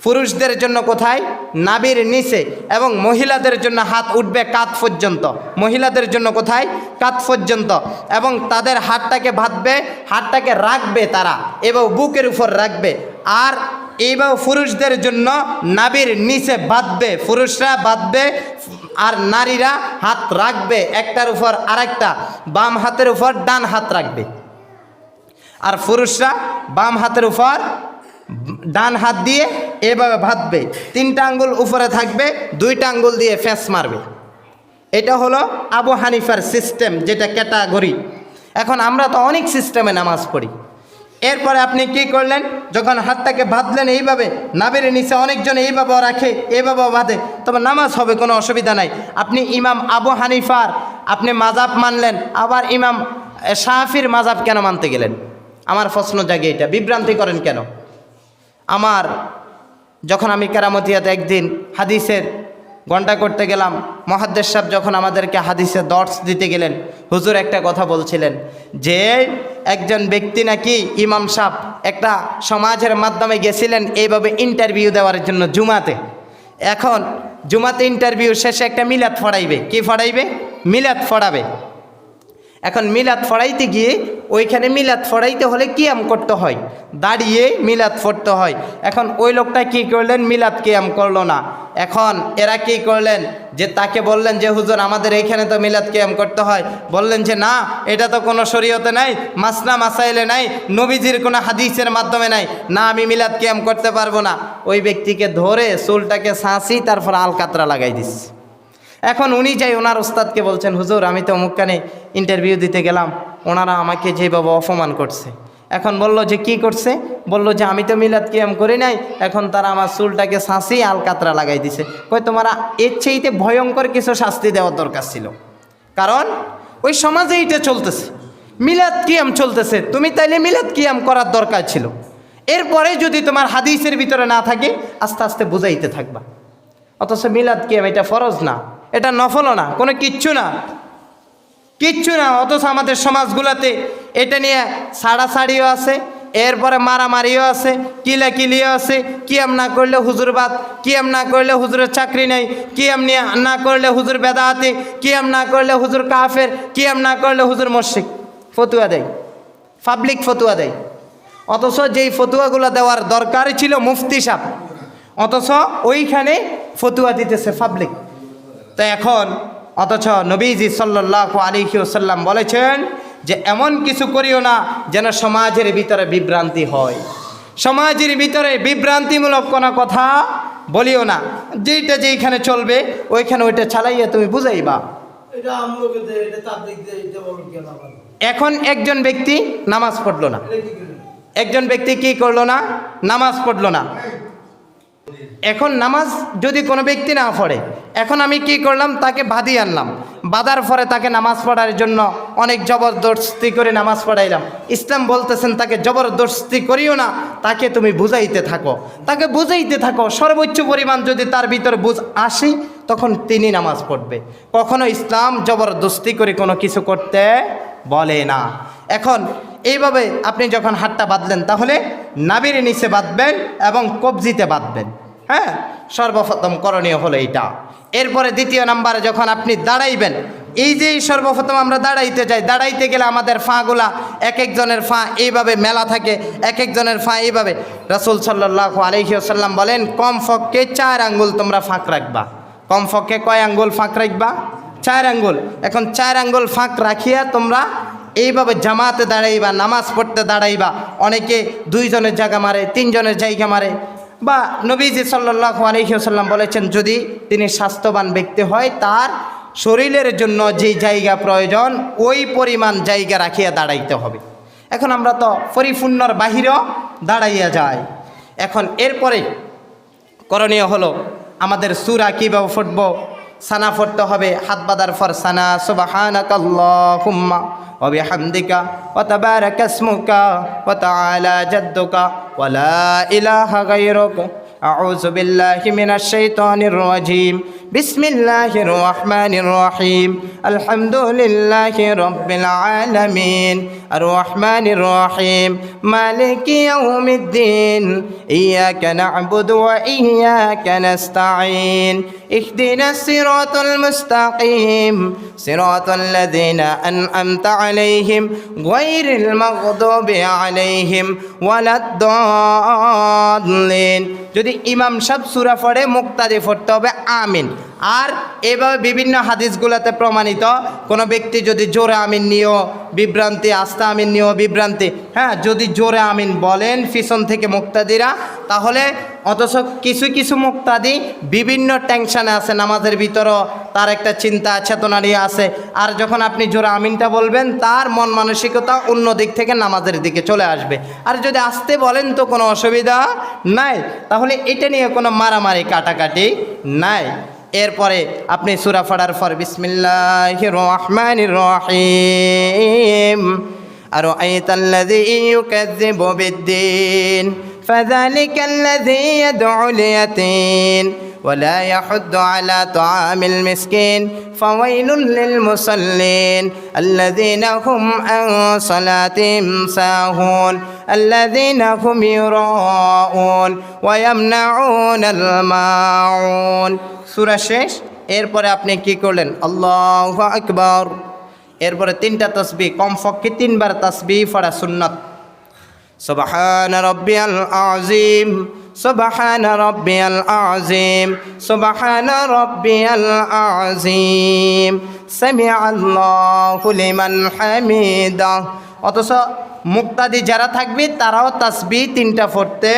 পুরুষদের জন্য কোথায়? নাভির নিচে। এবং মহিলাদের জন্য হাত উঠবে কাঁধ পর্যন্ত। মহিলাদের জন্য কোথায়? কাঁধ পর্যন্ত। এবং তাদের হাতটাকে বাঁধবে, হাতটাকে রাখবে তারা এভাবে বুকের উপর রাখবে। আর এইভাবে পুরুষদের জন্য নাভির নিচে বাঁধবে, পুরুষরা বাঁধবে আর নারীরা হাত রাখবে একটার উপর আরেকটা, বাম হাতের উপর ডান হাত রাখবে। আর পুরুষরা বাম হাতের উপর ডান হাত দিয়ে এভাবে বাঁধবে, 3টা আঙ্গুল উপরে থাকবে, 2টা আঙ্গুল দিয়ে ফেস মারবে। এটা হলো আবু হানিফার সিস্টেম, যেটা ক্যাটাগরি। এখন আমরা তো অনেক সিস্টেমে নামাজ পড়ি। এরপরে আপনি কি করলেন? যখন হাতটাকে বাঁধলেন এইভাবে, নাভির নিচে অনেকজন এইভাবেও রাখে, এইভাবেও বাঁধে, তবে নামাজ হবে, কোনো অসুবিধা নাই। আপনি ইমাম আবু হানিফার আপনি মাযাব মানলেন, আবার ইমাম শাফির মাযাব কেন মানতে গেলেন? আমার প্রশ্ন জাগে, এটা বিভ্রান্তি করেন কেন? যখন আমি কেরামতিয়াতে একদিন হাদিসের ঘন্টা করতে গেলাম, মুহাদ্দিস সাহেব যখন আমাদেরকে হাদিসের দর্স দিতে গেলেন, হুজুর একটা কথা বলছিলেন যে একজন ব্যক্তি নাকি ইমাম সাহেব একটা সমাজের মাধ্যমে গেছিলেন এইভাবে ইন্টারভিউ দেওয়ার জন্য জুমাতে। এখন জুমাতে ইন্টারভিউ শেষে একটা মিলাদ পড়াইবে। কি পড়াইবে? মিলাদ পড়াবে। এখন মিলাদ পড়াইতে গিয়ে ওইখানে মিলাদ পড়াইতে হলে কিয়াম করতে হয়, দাঁড়িয়ে মিলাদ পড়তে হয়। এখন ওই লোকটা কি করলেন? মিলাদ কিয়াম করলো না। এখন এরা কি করলেন যে তাকে বললেন যে হুজুর আমাদের এইখানে তো মিলাদ কিয়াম করতে হয়। বললেন যে না, এটা তো কোনো শরীয়তে নাই, মাসনা মাসাইলে নাই, নবীজির কোনো হাদিসের মাধ্যমে নাই, না আমি মিলাদ কিয়াম করতে পারবো না। ওই ব্যক্তিকে ধরে চুলটাকে ছাঁচি, তারপর আলকাতরা লাগাই দিচ্ছে। এখন উনি যাই ওনার ওস্তাদকে বলছেন, হুজুর আমি তো অমুকখানে ইন্টারভিউ দিতে গেলাম, ওনারা আমাকে যেভাবে অপমান করছে। এখন বলল যে কি করছে? বলল যে আমি তো মিলাদ কিয়াম করি নাই, এখন তারা আমার চুলটাকে ছাঁচি আলকাতরা লাগাই দিছে। কই তোমারা এর চেয়েতে ভয়ঙ্কর কিছু শাস্তি দেওয়ার দরকার ছিল, কারণ ওই সমাজে এটা চলতেছে, মিলাদ কিয়াম চলতেছে, তুমি তাইলে মিলাদ কিয়াম করার দরকার ছিল। এরপরে যদি তোমার হাদিসের ভিতরে না থাকে আস্তে আস্তে বুঝাইতে থাকবা। অথচ মিলাদ কিয়াম এটা ফরজ না, এটা নফলও না, কোনো কিচ্ছু না, কিচ্ছু না। অথচ আমাদের সমাজগুলোতে এটা নিয়ে ছাড়াছাড়িও আছে, এরপরে মারামারিও আছে, কিলাকিলিও আছে। কিয়াম না করলে হুজুরবাদ, কিয়াম না করলে হুজুরের চাকরি নেই, কিয়াম না করলে হুজুর বেদায়াতি, কিয়াম না করলে হুজুর কাফের, কিয়াম না করলে হুজুর মুশরিক। ফতুয়া দেয়, পাবলিক ফতুয়া দেয়। অথচ যেই ফতুয়াগুলো দেওয়ার দরকার ছিল মুফতি সাহেব, অথচ ওইখানে ফতুয়া দিতেছে পাবলিক। তো এখন অথচ নবীজি সাল্লাল্লাহু আলাইহি ওয়াসাল্লাম বলেছেন যে এমন কিছু করিও না যেন সমাজের ভিতরে বিভ্রান্তি হয়, সমাজের ভিতরে বিভ্রান্তিমূলক কোনো কথা বলিও না। যেইটা যেইখানে চলবে ওইখানে ওইটা চালাইয়া তুমি বুঝাইবা। এখন একজন ব্যক্তি নামাজ পড়লো না, একজন ব্যক্তি কি করলো না? নামাজ পড়লো না। এখন নামাজ যদি কোনো ব্যক্তি না পড়ে, এখন আমি কি করলাম? তাকে বাঁধিয়ে আনলাম, বাঁধার পরে তাকে নামাজ পড়ার জন্য অনেক জবরদস্তি করে নামাজ পড়াইলাম। ইসলাম বলতেছেন তাকে জবরদস্তি করিও না, তাকে তুমি বুঝাইতে থাকো, তাকে বুঝাইতে থাকো। সর্বোচ্চ পরিমাণ যদি তার ভিতরে বুঝ আসে তখন তিনি নামাজ পড়বে। কখনো ইসলাম জবরদস্তি করে কোনো কিছু করতে বলে না। এখন এইভাবে আপনি যখন হাতটা বাঁধলেন তাহলে নাভির নিচে বাঁধবেন এবং কবজিতে বাঁধবেন। হ্যাঁ, সর্বপ্রথম করণীয় হলো এইটা। এরপরে দ্বিতীয় নাম্বারে যখন আপনি দাঁড়াইবেন, এই যে সর্বপ্রথম আমরা দাঁড়াইতে যাই, দাঁড়াইতে গেলে আমাদের ফাঁগুলা এক একজনের ফাঁ এইভাবে মেলা থাকে, এক একজনের ফাঁ এইভাবে। রাসূল সাল্লাল্লাহু আলাইহি ওয়াসাল্লাম বলেন কমপক্ষে 4 আঙ্গুল তোমরা ফাঁক রাখবা। কমপক্ষে কয় আঙ্গুল ফাঁক রাখবা? 4 আঙ্গুল। এখন 4 আঙ্গুল ফাঁক রাখিয়া তোমরা এইভাবে জামাতে দাঁড়াইবা, নামাজ পড়তে দাঁড়াইবা। অনেকে 2 জনের জায়গা মারে, 3 জনের জায়গা মারে। বা নবীজি সাল্লাল্লাহু আলাইহি ওয়াসাল্লাম বলেছেন যদি তিনি স্বাস্থ্যবান ব্যক্তি হয় তার শরীরের জন্য যেই জায়গা প্রয়োজন ওই পরিমাণ জায়গা রাখিয়া দাঁড়াইতে হবে। এখন আমরা তো পরিপূর্ণর বাহিরেও দাঁড়াইয়া যাই। এখন এরপরে করণীয় হলো আমাদের সূরা কীভাবে পড়ব? সানা পড়তে হবে। হাত বাঁধার পর সানা সুবহানাকাল্লাহুম্মা ওয়া বিহামদিকা ওয়া তাবারাকা ইসমুকা ওয়া তাআলা জাদ্দুকা ওয়া লা ইলাহা গায়রুকা আউযু বিল্লাহি মিনাশ শাইতানির রাজীম বিসমিল্লাহির রহমানির রহিম আলহামদুলিল্লাহি রাব্বিল আলামিন আর রহমানির রহিম মালিকি ইয়াউমিদ্দিন ইয়াকা না'বুদু ওয়া ইয়াকা নাস্তাঈন ইহদিনাস সিরাতাল মুস্তাকিম সিরাতাল লাযিনা আন'আমতা আলাইহিম গায়রিল মাগদুবি আলাইহিম ওয়ালাদ-দাল্লিন। যদি ইমাম সাহেব সূরা পড়ে মুক্তাদি পড়তে হবে আমিন। আর এভাবে বিভিন্ন হাদিসগুলোতে প্রমাণিত কোনো ব্যক্তি যদি জোরে আমিন নিয়েও বিভ্রান্তি, আস্তে আমিন নিয়েও বিভ্রান্তি, হ্যাঁ, যদি জোরে আমিন বলেন পিছন থেকে মুক্তাদিরা, তাহলে অথচ কিছু কিছু মুক্তাদি বিভিন্ন টেনশানে আছে, নামাজের ভিতরও তার একটা চিন্তা চেতনা নিয়ে আছে, আর যখন আপনি জোরে আমিনটা বলবেন তার মন মানসিকতা অন্য দিক থেকে নামাজের দিকে চলে আসবে। আর যদি আস্তে বলেন তো কোনো অসুবিধা নাই, তাহলে এটা নিয়ে কোনো মারামারি কাটাকাটি নাই। এরপরে আপনি সূরা পড়ার পর বিসমিল্লাহির রহমানির রহিম আরাআইতাল্লাযী ইউকাযযিবু বিদ্দীন ফাযালিকাল্লাযী ইয়াদউল ইয়াতীম ওয়ালা ইয়াহুদ্দু আলা তুআমিল মিসকিন ফাওয়াইলুল লিল মুসাল্লিন আল্লাযীনা হুম আন সালাতিহিম সাহুন আল্লাযীনা হুম ইউরাউন ওয়া ইয়ামনাউনাল মাউন। সূরা শেষ। এরপরে আপনি কি করলেন? আল্লাহু আকবার। এরপরে 3টা তাসবিহ, কমপক্ষে 3বার তাসবিহ পড়া সুন্নাত। সুবহানা রাব্বিয়াল আযীম সুবহানা রাব্বিয়াল আযীম সুবহানা রাব্বিয়াল আযীম সামিআল্লাহু লিমান হামিদা। অথচ মুক্তাদি যারা থাকবে তারাও তাসবিহ 3টা পড়তে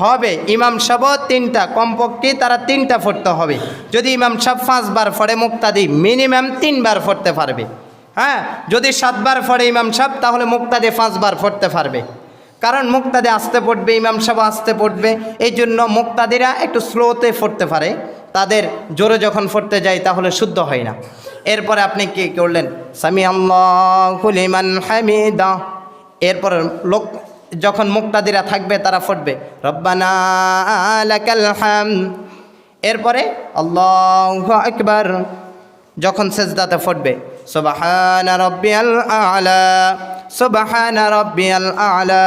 হবে, ইমাম সাহেবও 3টা, কমপক্ষে তারা 3টা পড়তে হবে। যদি ইমাম সাহেব 5 বার পড়ে মুক্তাদি মিনিমাম 3 বার পড়তে পারবে। হ্যাঁ, যদি 7 বার পড়ে ইমাম সাহেব তাহলে মুক্তাদি 5 বার পড়তে পারবে, কারণ মুক্তাদি আস্তে পড়বে, ইমাম সাহেব আস্তে পড়বে, এই জন্য মুক্তাদিরা একটু স্লোতে পড়তে পারে, তাদের জোরে যখন পড়তে যায় তাহলে শুদ্ধ হয় না। এরপরে আপনি কি করলেন? সামিআল্লাহু লিমান হামিদা। এরপর লোক যখন মুক্তাদিরা থাকবে তারা পড়বে রব্বানা লাকাল হামদ। এরপরে আল্লাহু আকবার। যখন সেজদাতে পড়বে সুবহানা রাব্বিয়াল আ'লা সুবহানা রাব্বিয়াল আ'লা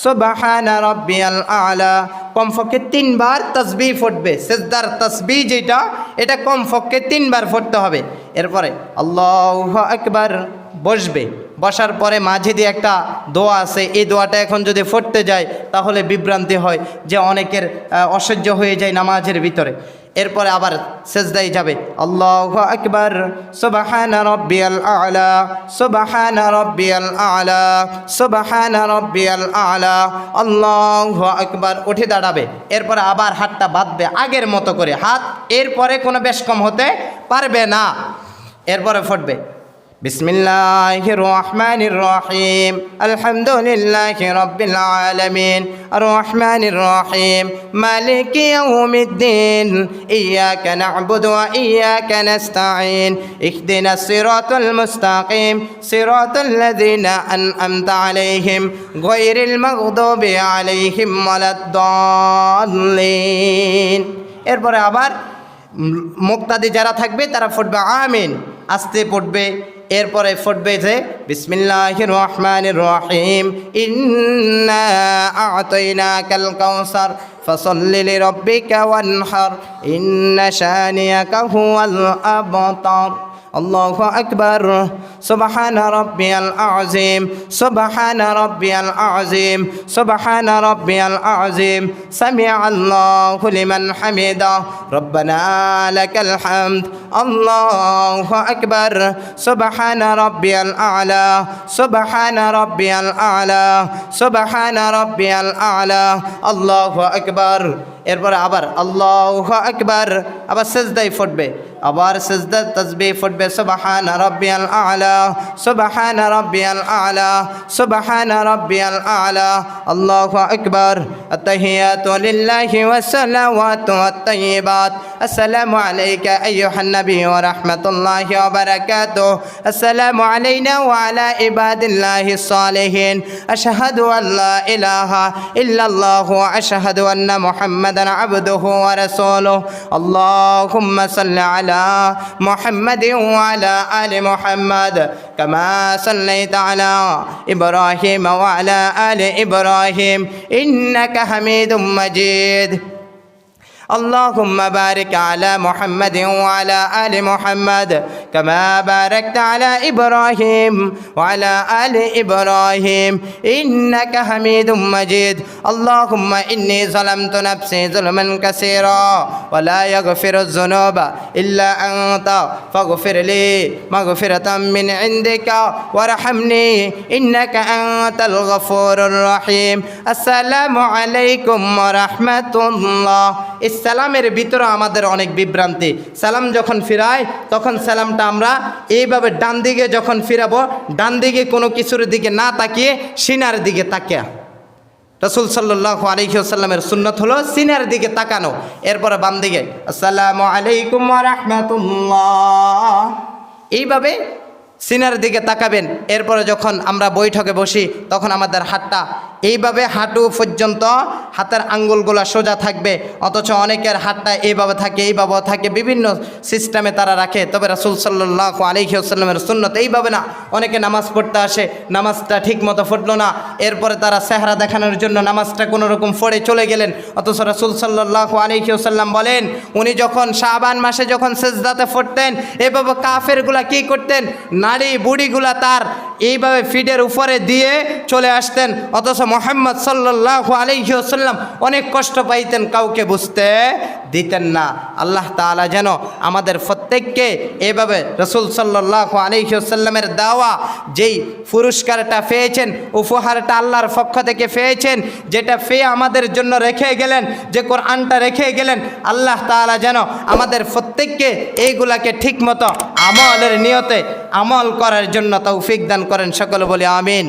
সুবহানা রাব্বিয়াল আ'লা। কমপক্ষে 3 বার তাসবিহ পড়বে, সেজদার তাসবিহ যেটা এটা কমপক্ষে 3 বার পড়তে হবে। এরপরে আল্লাহু আকবার বসবে, বসার পরে মাঝে দিয়ে একটা দোয়া আছে, এই দোয়াটা এখন যদি পড়তে যায় তাহলে বিভ্রান্তি হয় যে অনেকের অসহ্য হয়ে যায় নামাজের ভিতরে। এরপরে আবার সেজদায় যাবে আল্লাহু আকবার সুবহানা রাব্বিয়াল আ'লা সুবহানা রাব্বিয়াল আ'লা সুবহানা রাব্বিয়াল আ'লা আল্লাহু আকবার, উঠে দাঁড়াবে। এরপরে আবার হাতটা বাঁধবে আগের মতো করে, হাত এরপরে কোনো বেশ কম হতে পারবে না। এরপরে পড়বে বিসমিল্লাহির রহমানির রহিম আলহামদুলিল্লাহি রাব্বিল আলামিন আর রহমানির রহিম মালিকি ইয়াউমিদ্দিন ইয়াকা না'বুদু ওয়া ইয়াকা নাস্তাঈন ইহদিনাস সিরাতাল মুস্তাকিম সিরাতাল লাযিনা আন'আমতা আলাইহিম গায়রিল মাগদুবি আলাইহিম ওয়ালাদ-দাল্লিন। এরপরে আবার মুক্তাদি যারা থাকবে তারা পড়বে আমিন, আস্তে পড়বে। এরপরে পড়বে যে বিসমিল্লাহির রহমানির রহিম ইন্না আ'তাইনাকাল কাউসার ফাসাল্লি লিরাব্বিকা ওয়ানহার ইন্না শানিয়াকা হুয়াল আবতার। আল্লাহু আকবার সুবহানা রাব্বিয়াল আযীম সুবহানা রাব্বিয়াল আযীম সুবহানা রাব্বিয়াল আযীম সামিআল্লাহু লিমান হামিদা রব্বানা লাকাল হামদ। আল্লাহু আকবার সুবহানা রাব্বিয়াল আ'লা সুবহানা রাব্বিয়াল আ'লা সুবহানা রাব্বিয়াল আ'লা আল্লাহু আকবার। এরপরে আবার আল্লাহু আকবার, আবার সেজদায় পড়বে, আবার সেজদা তাসবিহ পড়বে সুবহানা রাব্বিয়াল আ'লা সুবহানা রাব্বিয়াল আ'লা সুবহানা রাব্বিয়াল আ'লা আল্লাহু আকবার। আত-তাহিয়াতু লিল্লাহি ওয়াস সালাওয়াতু ওয়াত-তাইয়্যিবাত السلام عليك أيها النبي ورحمة الله وبركاته السلام علينا وعلى عباد الله الصالحين أشهد أن لا إله إلا الله وأشهد أن محمدا عبده ورسوله اللهم صل على محمد وعلى آل محمد كما صليت على إبراهيم وعلى آل إبراهيم إنك حميد مجيد اللهم بارك على محمد وعلى آل محمد كما باركت على إبراهيم وعلى آل إبراهيم إنك حميد مجيد اللهم إني ظلمت نفسي ظلما كثيرا ولا يغفر الذنوب إلا أنت فاغفر لي مغفرة من عندك وارحمني إنك أنت الغفور الرحيم السلام عليكم ورحمة الله সালামের ভিতরে আমাদের অনেক বিভ্রান্তি সালাম যখন ফিরাই তখন সালামটা আমরা এইভাবে ডান দিকে যখন ফিরাবো ডান দিকে কোনো কিছুর দিকে না তাকিয়ে সিনার দিকে তাকিয়া রাসূল সাল্লাল্লাহু আলাইহি ওয়াসাল্লামের সুন্নাত হলো সিনার দিকে তাকানো এরপরে বাম দিকে আসসালামু আলাইকুম ওয়া রাহমাতুল্লাহ এইভাবে সিনার দিকে তাকাবেন এরপরে যখন আমরা বৈঠকে বসি তখন আমাদের হাতটা এইভাবে হাঁটু পর্যন্ত হাতের আঙ্গুলগুলো সোজা থাকবে অথচ অনেকের হাতটা এইভাবে থাকে এইভাবে থাকে বিভিন্ন সিস্টেমে তারা রাখে তবে রাসূল সাল্লাল্লাহু আলাইহি ওয়াসাল্লামের সুন্নাত এইভাবে না অনেকে নামাজ পড়তে আসে নামাজটা ঠিক মতো পড়লো না এরপরে তারা চেহারা দেখানোর জন্য নামাজটা কোনো রকম পড়ে চলে গেলেন অথচ রাসূল সাল্লাল্লাহু আলাইহি ওয়াসাল্লাম বলেন উনি যখন শাবান মাসে যখন সিজদাতে পড়তেন এভাবে কাফেরগুলা কি করতেন নারী বুড়িগুলা তার এইভাবে ফিডের উপরে দিয়ে চলে আসতেন অথচ মুহাম্মদ সাল্লাল্লাহু আলাইহি ওয়াসাল্লাম অনেক কষ্ট পাইতেন কাউকে বুঝতে দিতেন না আল্লাহ তাআলা যেন আমাদের প্রত্যেককে এভাবে রাসূল সাল্লাল্লাহু আলাইহি ওয়াসাল্লামের দেওয়া যেই পুরস্কারটা পেয়েছেন উপহারটা আল্লাহর পক্ষ থেকে পেয়েছেন যেটা পেয়ে আমাদের জন্য রেখে গেলেন যে কোরআনটা রেখে গেলেন আল্লাহ তাআলা যেন আমাদের প্রত্যেককে এইগুলাকে ঠিকমতো আমলের নিয়তে আমল করার জন্য তৌফিক দান করেন সকলে বলি আমিন।